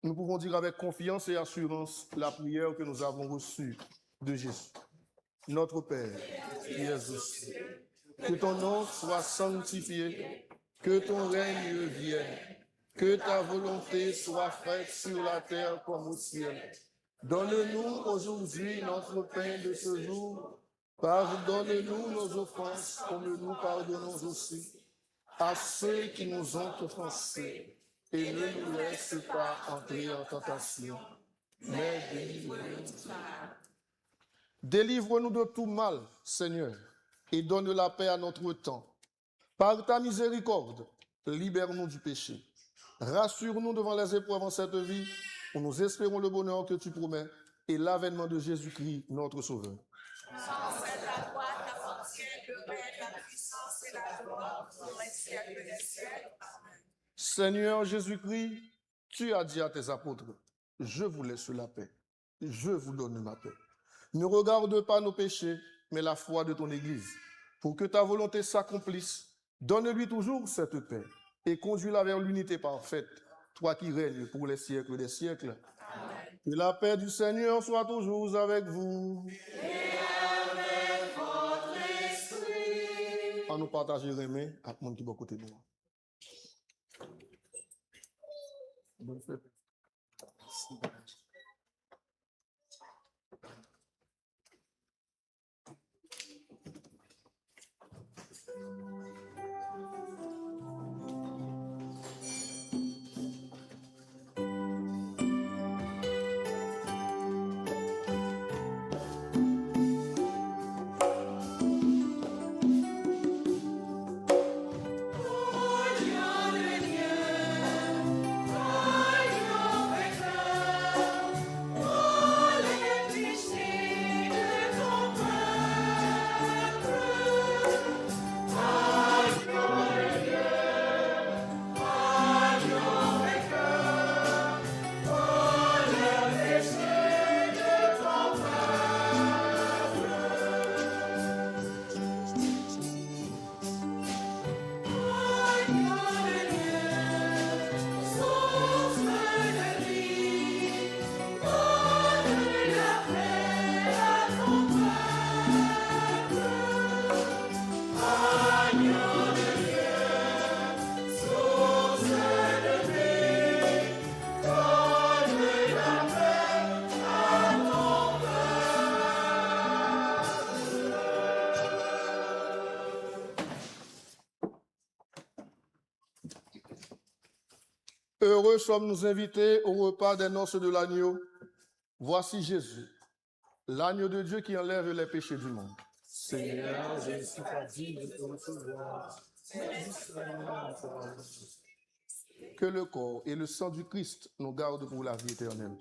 D: nous pouvons dire avec confiance et assurance la prière que nous avons reçue de Jésus. Notre Père, qui es aux cieux, que ton nom soit sanctifié, que ton règne vienne, que ta volonté soit faite sur la terre comme au ciel. Donne-nous aujourd'hui notre pain de ce jour. Pardonne-nous nos offenses comme nous pardonnons aussi à ceux qui nous ont offensés. Et ne nous laisse pas entrer en tentation, mais délivre-nous du mal. Délivre-nous de tout mal, Seigneur, et donne la paix à notre temps. Par ta miséricorde, libère-nous du péché. Rassure-nous devant les épreuves en cette vie, où nous espérons le bonheur que tu promets et l'avènement de Jésus-Christ, notre Sauveur.
A: C'est à toi t'appartient le règne, la puissance et la gloire pour les siècles des siècles. Amen.
D: Seigneur Jésus-Christ, tu as dit à tes apôtres, je vous laisse la paix, je vous donne ma paix. Ne regarde pas nos péchés, mais la foi de ton Église. Pour que ta volonté s'accomplisse, donne-lui toujours cette paix et conduis-la vers l'unité parfaite, toi qui règnes pour les siècles des siècles. Amen. Que la paix du Seigneur soit toujours avec vous.
B: Et avec votre esprit.
D: À nous partager les mains avec le monde qui est à côté de nous. Bonne fête. Heureux sommes-nous invités au repas des noces de l'agneau. Voici Jésus, l'agneau de Dieu qui enlève les péchés du monde.
C: Seigneur, je ne suis pas digne de te recevoir.
D: Que le corps et le sang du Christ nous gardent pour la vie éternelle.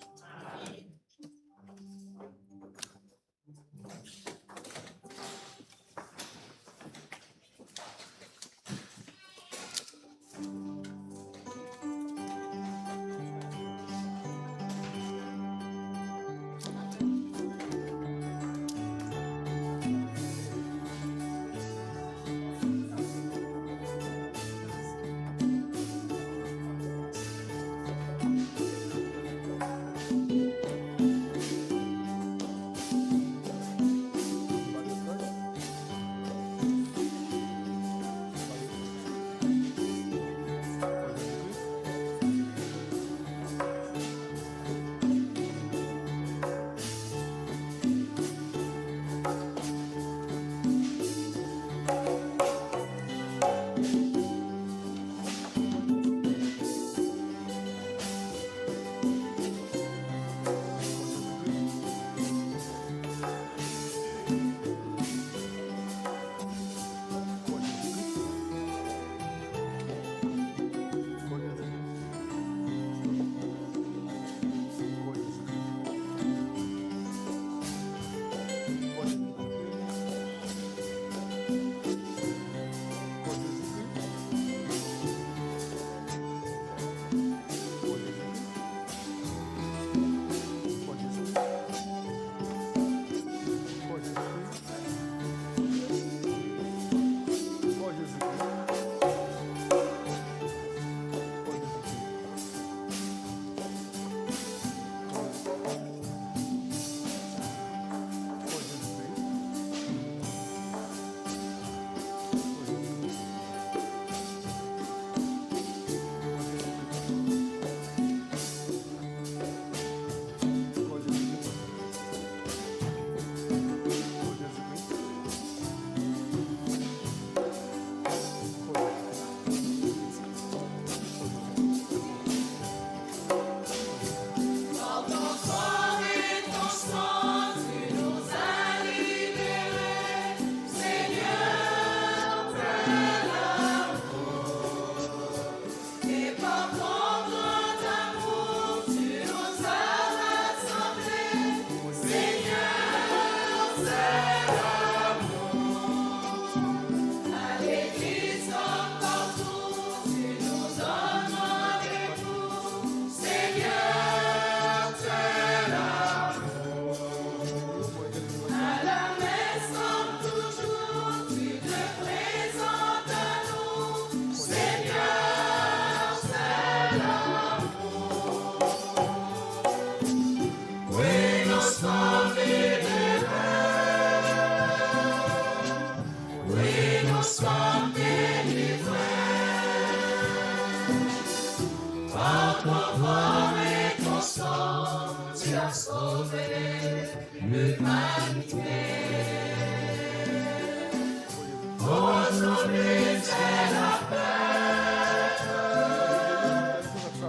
C: Aujourd'hui c'est la fête,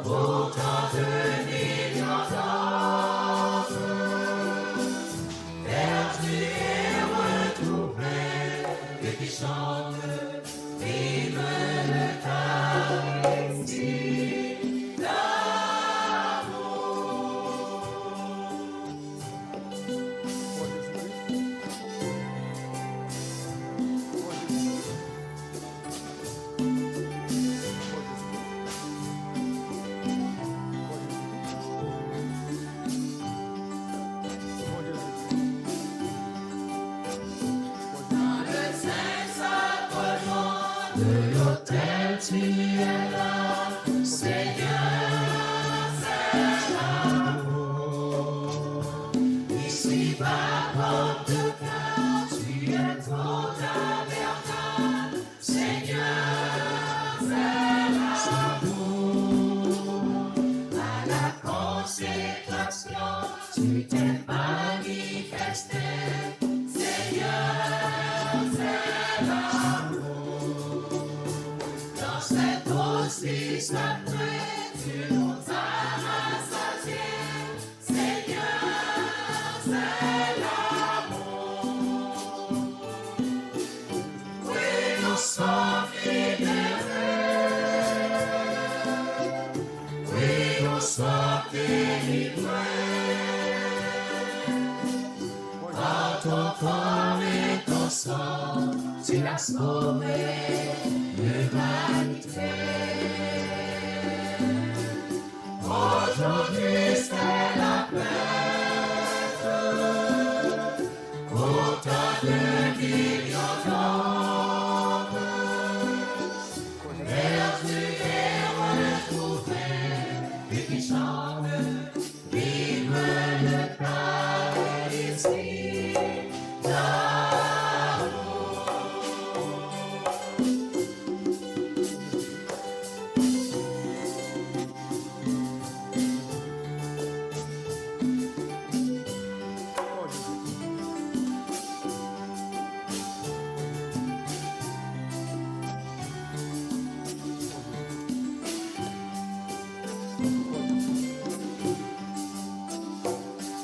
C: autant de millions d'âmes, perdus et retrouvés, et qui chantent, vive l'Eucharistie Dans le Saint-Sacrement de l'autel, tu es là, Seigneur, c'est l'amour. Ici-bas, comme de cœur, tu es trop tabernacle, Seigneur, c'est l'amour. À la consécration, tu t'es manifesté, Seigneur, c'est l'amour. Dans cette hostie sacrée, tu nous as rassasiés, Seigneur, c'est l'amour. Oui, nous sommes libérés. Oui, nous sommes délivrés. Par ton corps et ton sang, tu as sauvé l'humanité. Aujourd'hui c'est la fête, autant de millions d'hommes, perdus et retrouvés, et qui chantent, vive l'Eucharistie d'amour.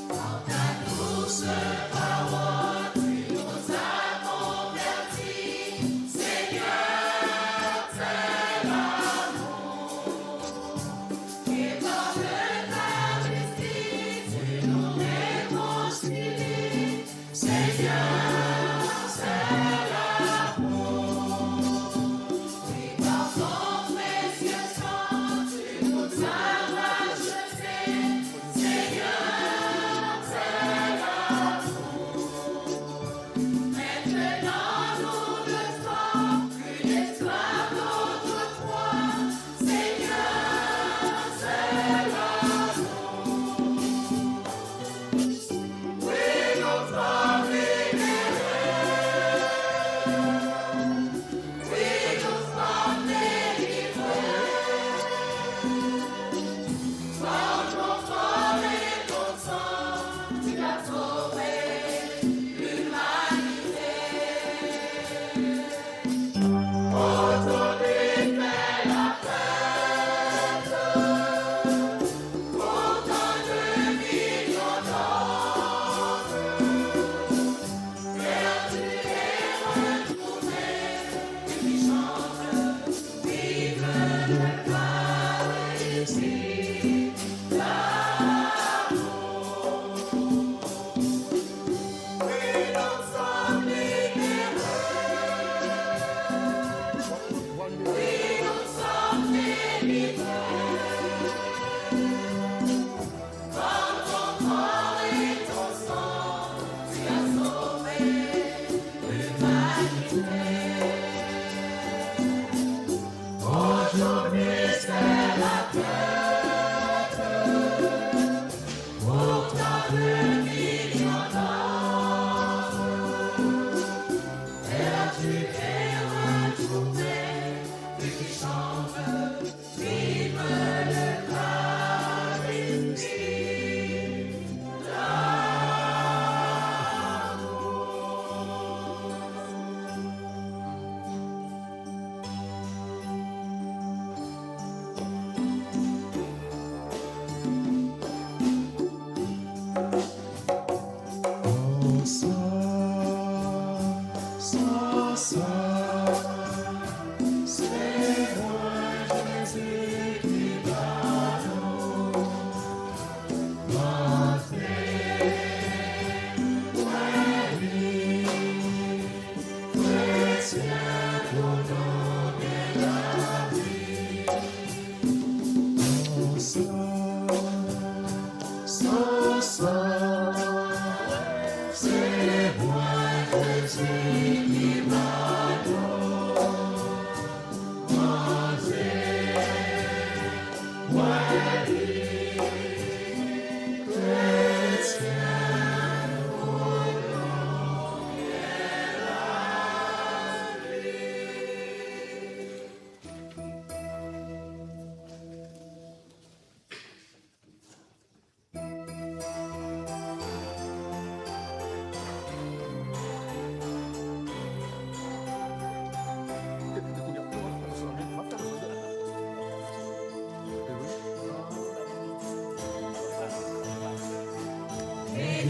C: Par ta douce parole, tu nous as convertis, Seigneur, c'est l'amour. Et dans l'Eucharistie, tu nous réconcilies, Seigneur, c'est l'amour. Oui, par ton précieux sang, tu nous as rachetés, Seigneur, c'est l'amour. Maintenant nous ne sommes plus esclaves d'autrefois, Seigneur, c'est l'amour. Oui, nous sommes libérés. Oui, nous sommes délivrés. Par ton corps et ton sang, tu as sauvé l'humanité. Aujourd'hui c'est la fête, autant de millions d'hommes, perdus et retrouvés, et qui chantent, vive l'Eucharistie d'amour. Oui, nous sommes libérés. Oui, nous sommes délivrés. Par ton corps et ton sang, tu as sauvé l'humanité. Aujourd'hui c'est la fête, autant de millions d'hommes, perdus et retrouvés, et qui chantent, vive l'Eucharistie d'amour.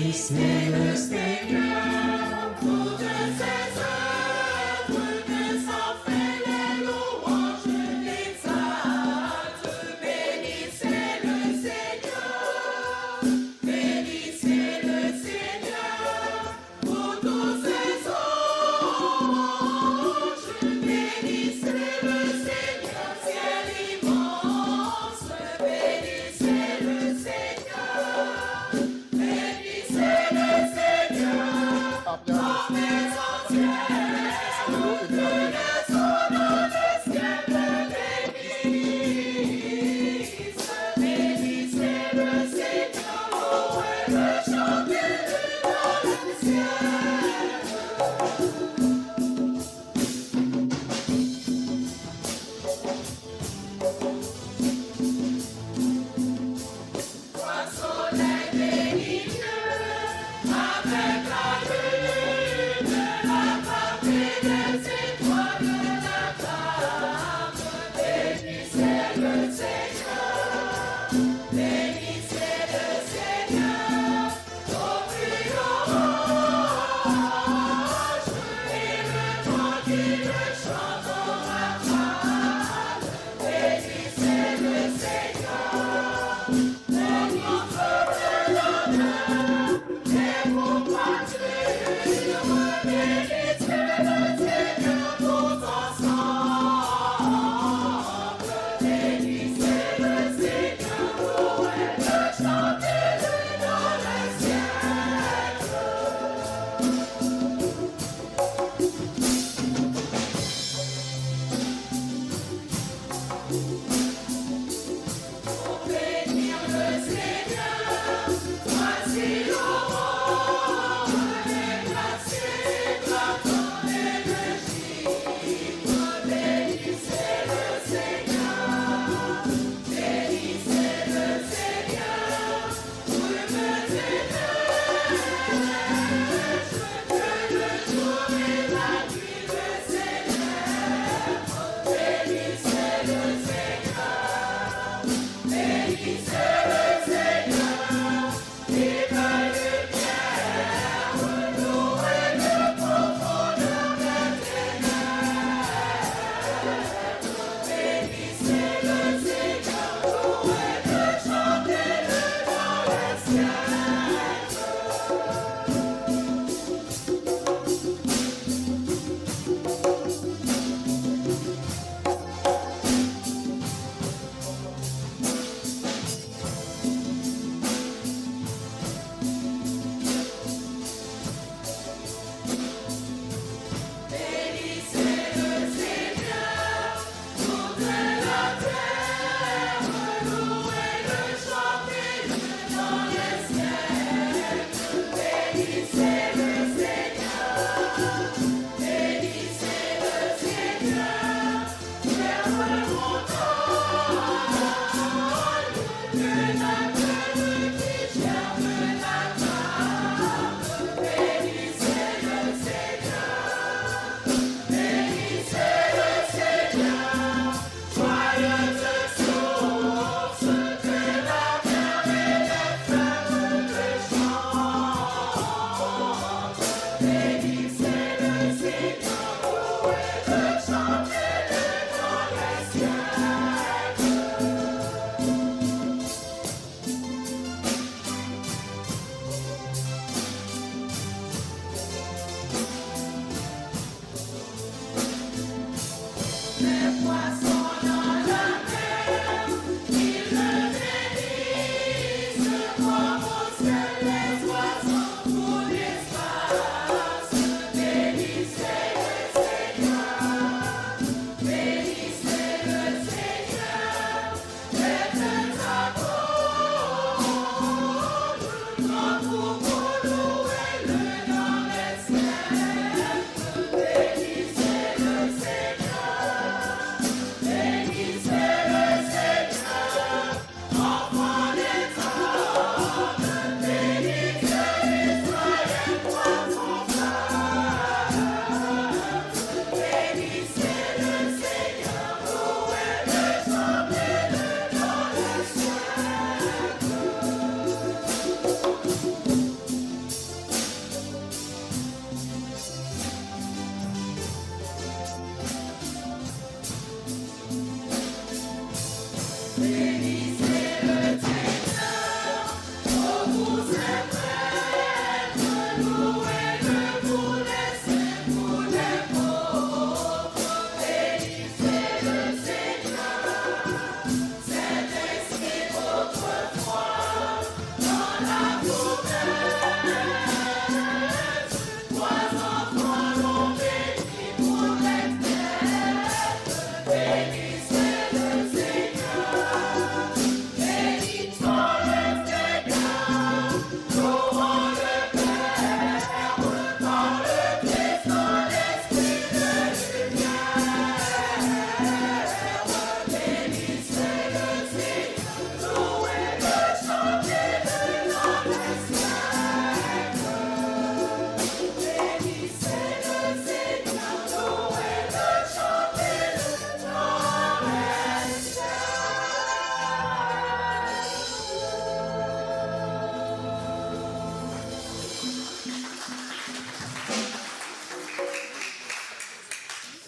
C: bénissez le Seigneur.
B: Toutes ses œuvres que s'en fait les louanges l'exaltent. Bénissez le Seigneur, bénissez le Seigneur. Pour tous ses anges, bénissez le Seigneur, ciel immense. Bénissez le Seigneur, bénissez le Seigneur.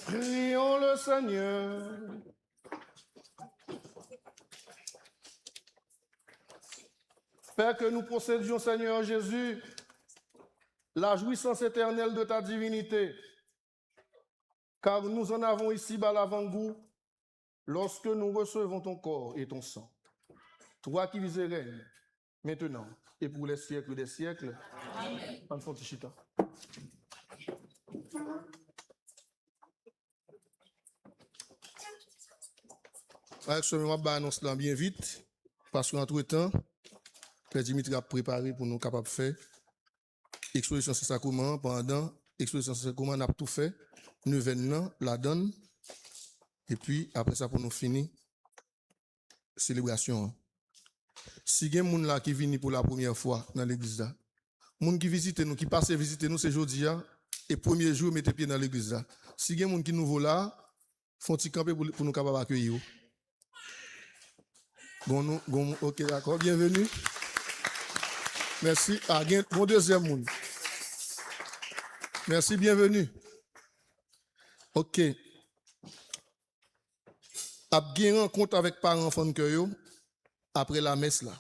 D: Prions le Seigneur. Père, que nous possédions, Seigneur Jésus, la jouissance éternelle de ta divinité, car nous en avons ici-bas l'avant-goût lorsque nous recevons ton corps et ton sang. Toi qui vis et règnes, maintenant et pour les siècles des siècles. Amen. Avec ce moment, je annonce là bien vite, parce qu'entre-temps, Père Dimitri a préparé pour nous capables de faire exposition sur sacrement. Pendant exposition sur sacrement, on a tout fait. Nous venons, la donne. Et puis, après ça, pour nous finir, célébration. Si il y a des gens là qui viennent pour la première fois dans l'église, là, les gens qui visitent nous, qui passent visiter nous ce jeudi, et premier jour, mettez pied dans l'église. Si il y a des gens qui nous voient là, font ils camper pour nous capables d'accueillir. Bon, ok, d'accord, bienvenue. Merci. Ah, bon deuxième monde. Merci, bienvenue. Ok. A bien rencontre avec parents enfants de cœur après la messe là.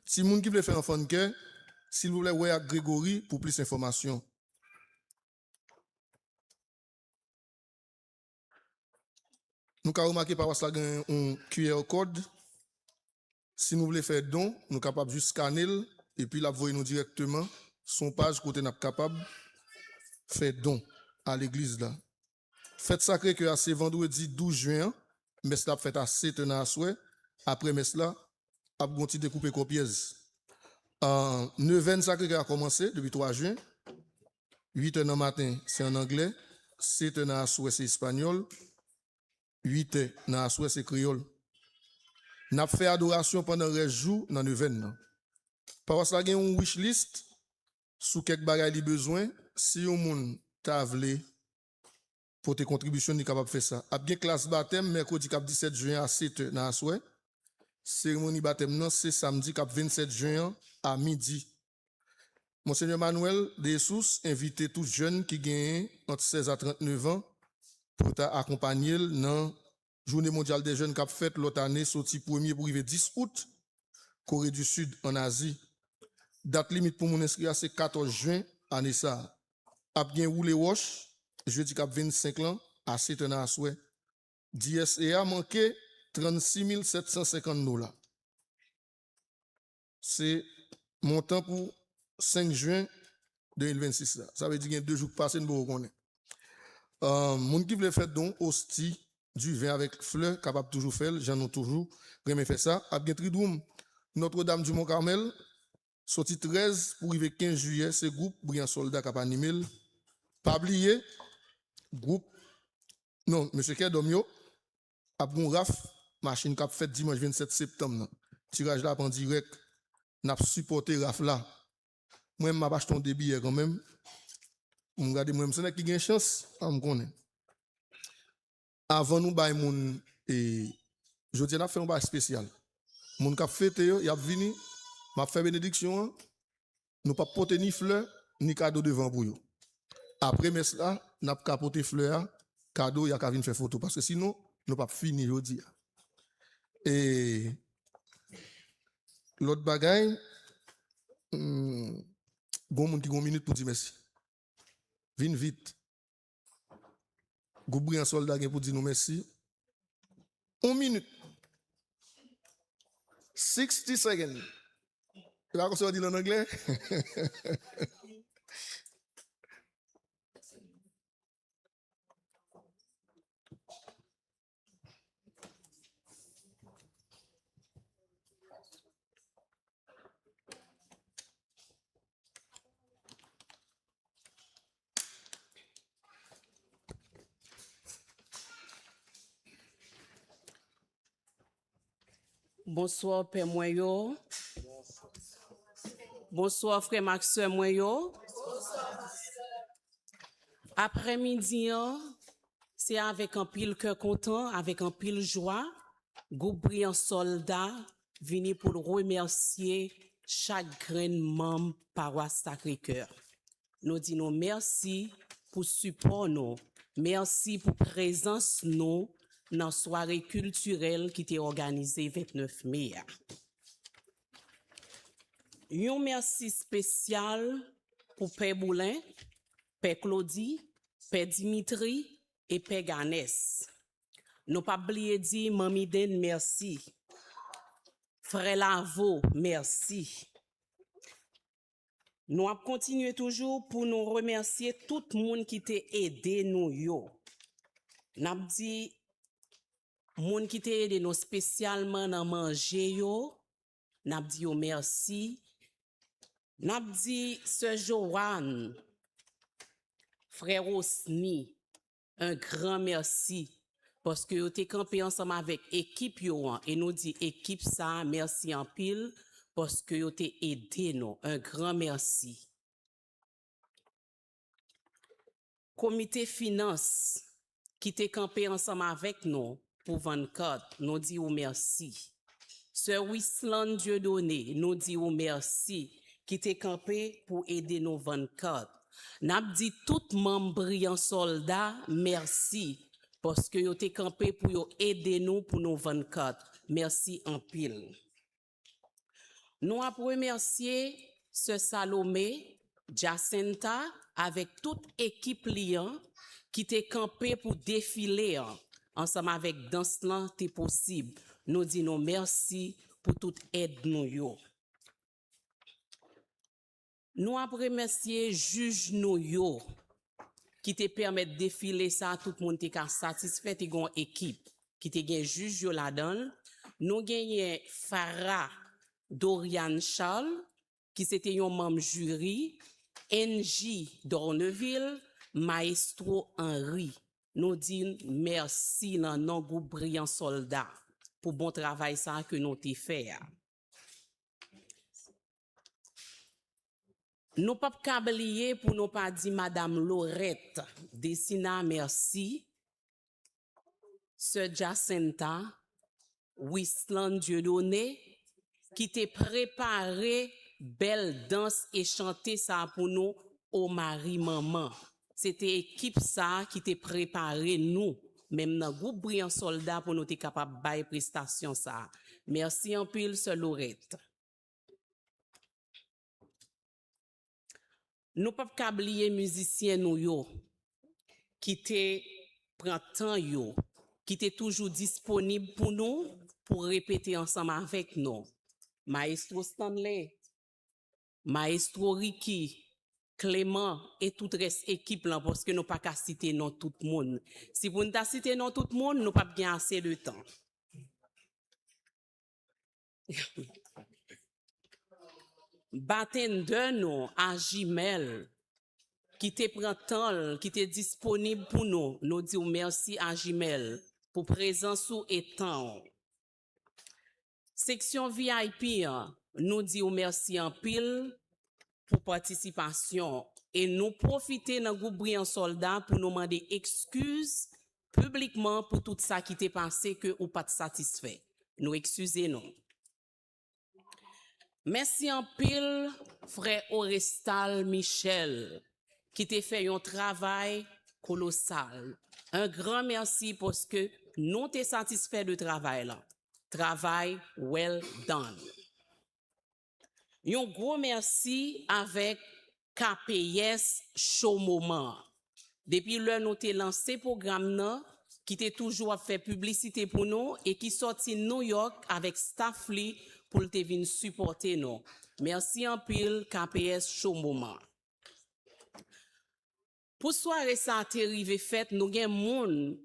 D: Si moun qui veut faire enfant de cœur, s'il vous plaît, ouais à Grégory pour plus d'informations. Nous avons remarqué par ça un QR code. Si nous voulons faire don, nous sommes capables de juste scanner et puis la voyer nous directement son page côté nous capable de faire don à l'église là. Fête sacrée que c'est vendredi 12 juin, mais cela fait à 7 ans à souhait. Après mais cela a continué de couper copieuses. 9 sacré qui a commencé depuis 3 juin. 8 h matin, c'est en anglais, 7 h à souhait c'est espagnol, 8 h à souhait c'est créole. N'a fait adoration pendant 13 jours dans 9. Par ça, il y a une wish list sous quelques bagages li besoin. Si un monde t'a voulu pour tes contributions, ni capable de faire ça. A bien classe baptême mercredi 17 juin à 7 h dans souhait. Cérémonie baptême non, c'est samedi 27 juin à midi. Monseigneur Manuel Dessous invité tous jeunes qui gagnent entre 16 à 39 ans pour t'accompagner dans Journée mondiale des jeunes qui a fait l'autre année, sorti 1er pour arriver 10 août, Corée du Sud en Asie. Date limite pour mon inscrire, c'est 14 juin, année ça. A bien roulé wash, jeudi 25 ans, à 7 ans à souhait. DSA a manqué 36 750 $. C'est montant pour 5 juin 2026. Là. Ça veut dire qu'il y a 2 jours passés, nous reconnaissons. Moun qui veut faire don hostie du vin avec fleurs, capable toujours faire, j'en ai toujours jamais fait ça. A bien tridoum, Notre-Dame du Mont-Carmel, sorti 13 pour arriver 15 juillet, c'est groupe Brillant Soldat qui a animé. Pas oublier, groupe, non, M. Kedomio, a bon raf, machine qui a fait dimanche 27 septembre. Tirage là en direct, n'a supporté raf là. Moi, je acheté un débit quand même. Je regarde, moi, je qui a une chance, je me connais. Avant nous, je dis, on a fait un bail spécial. Mon cap fêté, il a venu, m'a fait bénédiction, nous pas porter ni fleurs, ni cadeau devant pour eux. Après, mais cela, n'a pas porter fleurs, cadeau, il y a qu'à venir faire photo, parce que sinon, nous pas fini aujourd'hui. Et l'autre bagaille, bon monde qui a une minute pour dire merci. Vine vite. Goubri un soldat pour dire nous merci. 1 minute. 60 seconds. Tu vas qu'on dire en anglais?
J: Bonsoir, Père Moyo. Bonsoir, frère Maxime Moyo. Après-midi, c'est avec un pile cœur content, avec un pile joie, groupe brillant soldat, venu pour remercier chaque grain membre paroisse Sacré-Cœur. Nous disons merci pour support nous, merci pour présence nous dans la soirée culturelle qui était organisée 29 mai. Un merci spécial pour Père Boulin, Père Claudie, Père Dimitri et Père Ganès. Nous pas oublier dire Mami Den merci. Frère Lavo, merci. Nous allons continuer toujours pour nous remercier tout le monde qui t'a aidé nous yo. N'a dit monde qui t'a aidé nous spécialement dans manger yo. N'a dit yo merci. N'a dit ce Joanne, frère Osni, un grand merci parce que vous avez campé ensemble avec l'équipe et nous dit équipe ça merci en pile parce que vous avez aidé nous. Un grand merci. Comité finance qui t'a campé ensemble avec nous pour 24, nous dit merci. Sœur Wisland Dieudonné, nous dit merci qui t'a campé pour aider nos 24. N'a dit tout membre brillant soldat merci parce que vous avez campé pour aider nous pour nos 24. Merci en pile. Nous avons remercié ce Salomé, Jacinta, avec toute équipe liant qui t'est campé pour défiler ensemble avec Danslan, t'es possible. Nous disons merci pour toute aide nous yo. Nous avons remercié juge nous yo qui te permet de défiler ça, tout le monde est satisfait, et une équipe qui te gen juge yo là-dedans. Nous gagnons Farah Dorian Charles, qui c'était un membre jury, NJ Dorneville, Maestro Henri. Nous disons merci dans nos groupe brillant soldats pour bon travail ça que nous t'ai fait. Nous pas oublier pour nous pas dire Madame Laurette Dessina merci, Sœur Jacinta, Wisland Dieudonné, qui t'a préparé belle danse et chanter ça pour nous au mari maman. C'était équipe ça qui t'a préparé nous, même dans groupe brillant soldat pour nous être capable de bailler prestation ça. Merci en pile, Sœur Laurette. Nous pas oublier musiciens nous yo qui te prend temps yo, qui te toujours disponible pour nous pour répéter ensemble avec nous. Maestro Stanley, Maestro Ricky, Clément et toute reste équipe là parce que nous pas qu'à citer non tout le monde. Si vous nous citer non tout le monde, nous pas bien assez de temps. Batten de nous à Gimel qui te prend temps, qui te disponible pour nous. Nous disons merci à Gimel pour présence et temps. Section VIP, nous disons merci en pile pour participation et nous profiter dans groupe brillant soldat pour nous demander excuses publiquement pour tout ça qui t'est passé que ou pas satisfait. Nous excusez-nous. Merci en pile, frère Orestal Michel, qui t'a fait un travail colossal. Un grand merci parce que nous t'es satisfait de travail là. Travail well done. Un gros merci avec KPS Show Moment. Depuis le nous avons lancé le programme qui était toujours fait publicité pour nous et qui sorti New York avec staff li pour te venir supporter nous. Merci en pile KPS Show Moment. Pour soirée ça te rive fait nous gen moun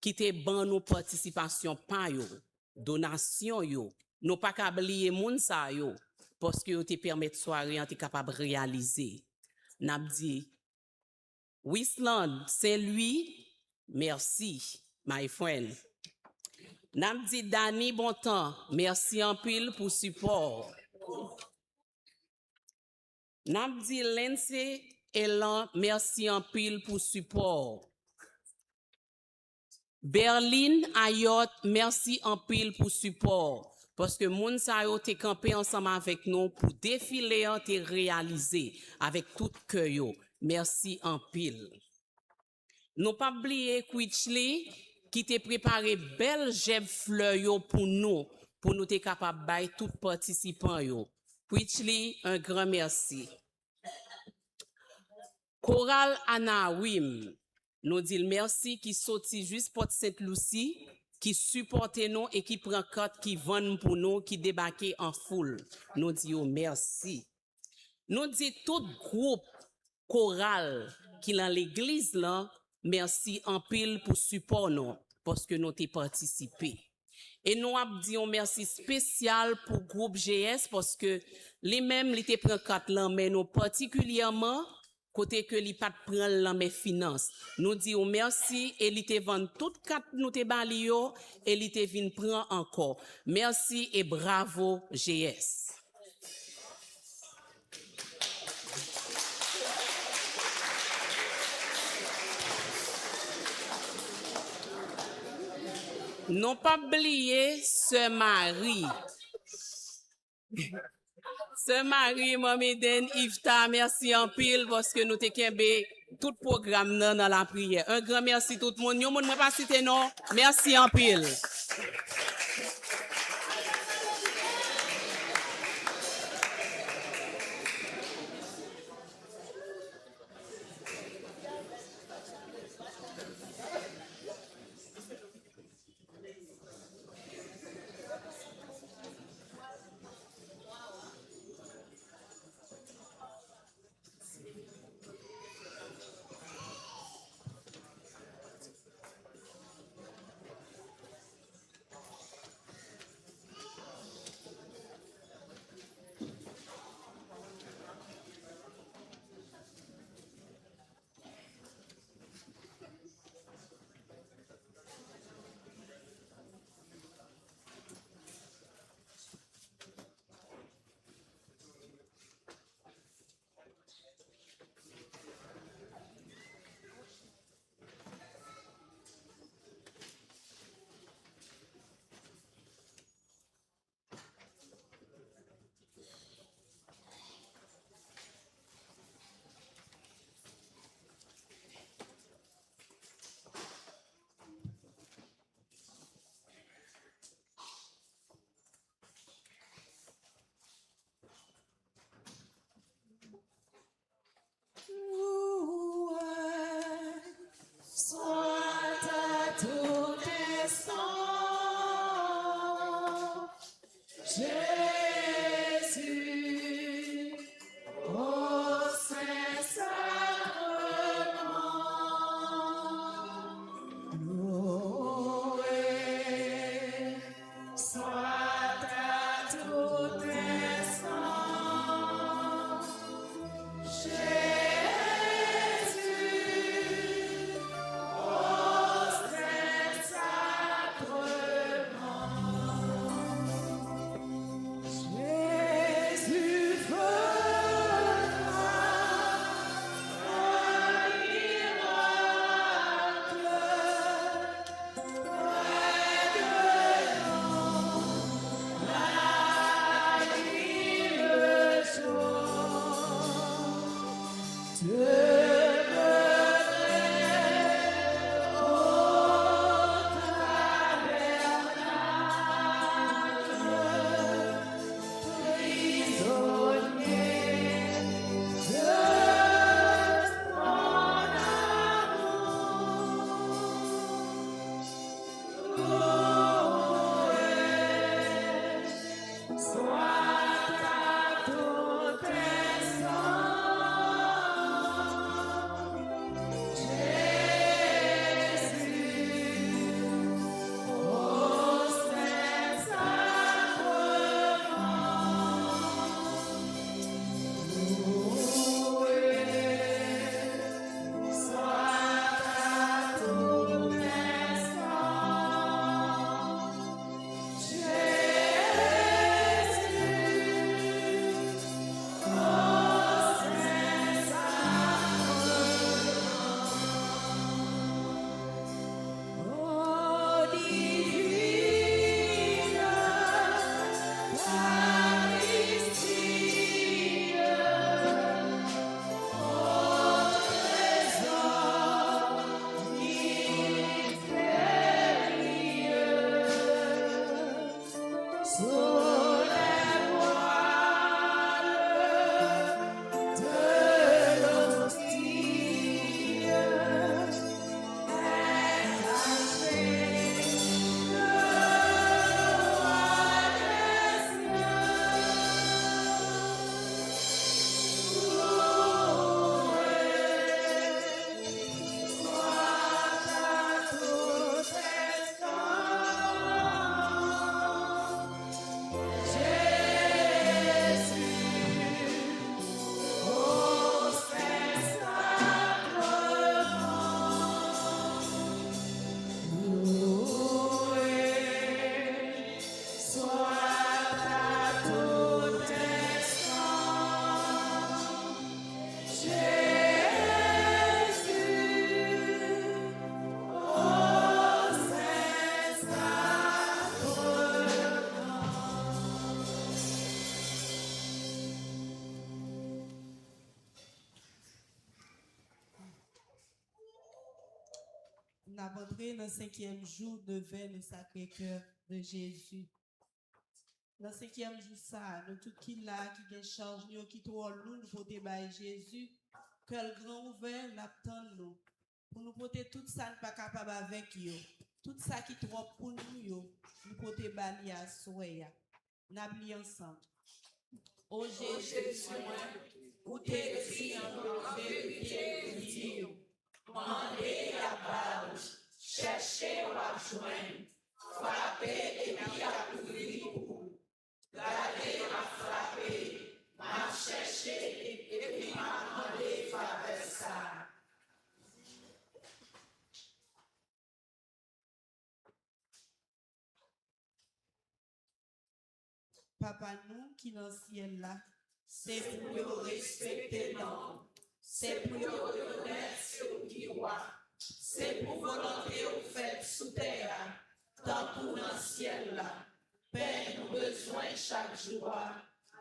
J: qui te ban nos participation pa yo, donation yo. Nous pas ka oublier moun sa yo parce que yo te permet soirée en te capable réaliser. N'a dit Wisland, c'est lui. Merci, my friend. N'a dit Dani Bontemps, merci en pile pour support. N'a dit Lindsay Elan, merci en pile pour support. Berlin Ayot, merci en pile pour support. Parce que moun sa yo te campé ensemble avec nous pour défiler en te réaliser avec tout cœur yo. Merci en pile. Nous pas oublier Quitchly qui te préparé belle jeb fleur yo pour nous te capable bay tout participant yo. Quitchly, un grand merci. Coral Anawim, nous dit merci qui sorti juste Port Sainte-Lucie, qui supporte nous et qui prend carte, qui vend pour nous, qui débarque en foule. Nous disons merci. Nous dit tout groupe choral qui dans l'église là, merci en pile pour support nous, parce que nous t'ai participé. Et nous disons merci spécial pour groupe GS, parce que les mêmes li te prend carte là, mais nous particulièrement côté que li pat prend la mes finances. Nous disons merci et li te vend toute carte nous te bali yo et li te vin prend encore. Merci et bravo GS. Non pas oublier ce mari. Ce mari, Mameden, Ifta, merci en pile parce que nous te kembe tout programme dans la prière. Un grand merci tout le monde. Yon moun mwen pas citer non. Merci en pile.
G: Nous avons entré dans le 5e jour de veille le Sacré-Cœur de Jésus. Dans le 5e jour, ça, nous tout qui là, qui gagne charge, nous qui trop lourd, nous porter by Jésus, que le grand ouvert l'attend nous. Pour nous porter tout ça, nous pas capable avec yo. Tout ça qui trop pour nous, yo, nous porter bali à soya. Nous ensemble. Ô Jésus, où t'es écrit en vérité, mandez à balle, cherchez ou à joindre, frappez et puis à ouvrir. Gardez à frapper, m'a cherché et puis m'a demandé faveur ça. Papa nous qui dans le ciel là, c'est pour nous respecter l'homme. C'est pour nous reconnaître ce qui roi. C'est pour volonté au fait sous terre, tant pour dans le ciel là. Père, nous besoin chaque jour.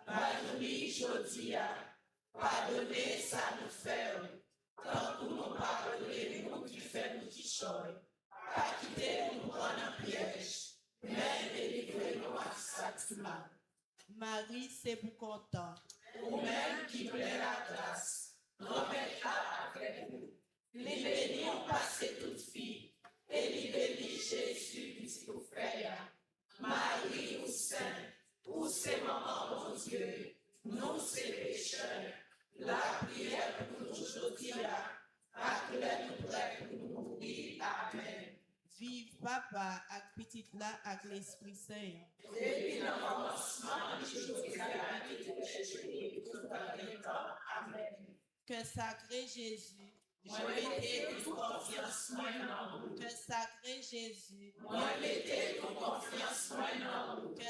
G: Pardonnez aujourd'hui, pardonnez ça nous fait. Tant pour nous pardonner nous qui fait nous qui choy. Pas quitter nous prendre un piège, mais délivrez-nous à sacrement. Marie, c'est pour content. Ou même qui plaît la grâce. Remettez-la avec vous. Les bénis ont passé toute fille, et les bénis Jésus, petit frère. Marie ou Saint, ou c'est maman, mon Dieu, nous c'est pécheurs. La prière pour nous aujourd'hui, acclame-nous prêts pour nous mourir. Amen. Vive Papa, avec petite là, avec l'Esprit Saint. Depuis le commencement, aujourd'hui, Amen. Que sacré Jésus, moi mettez toute confiance en vous. Que sacré Jésus, moi mettez toute confiance en vous. Que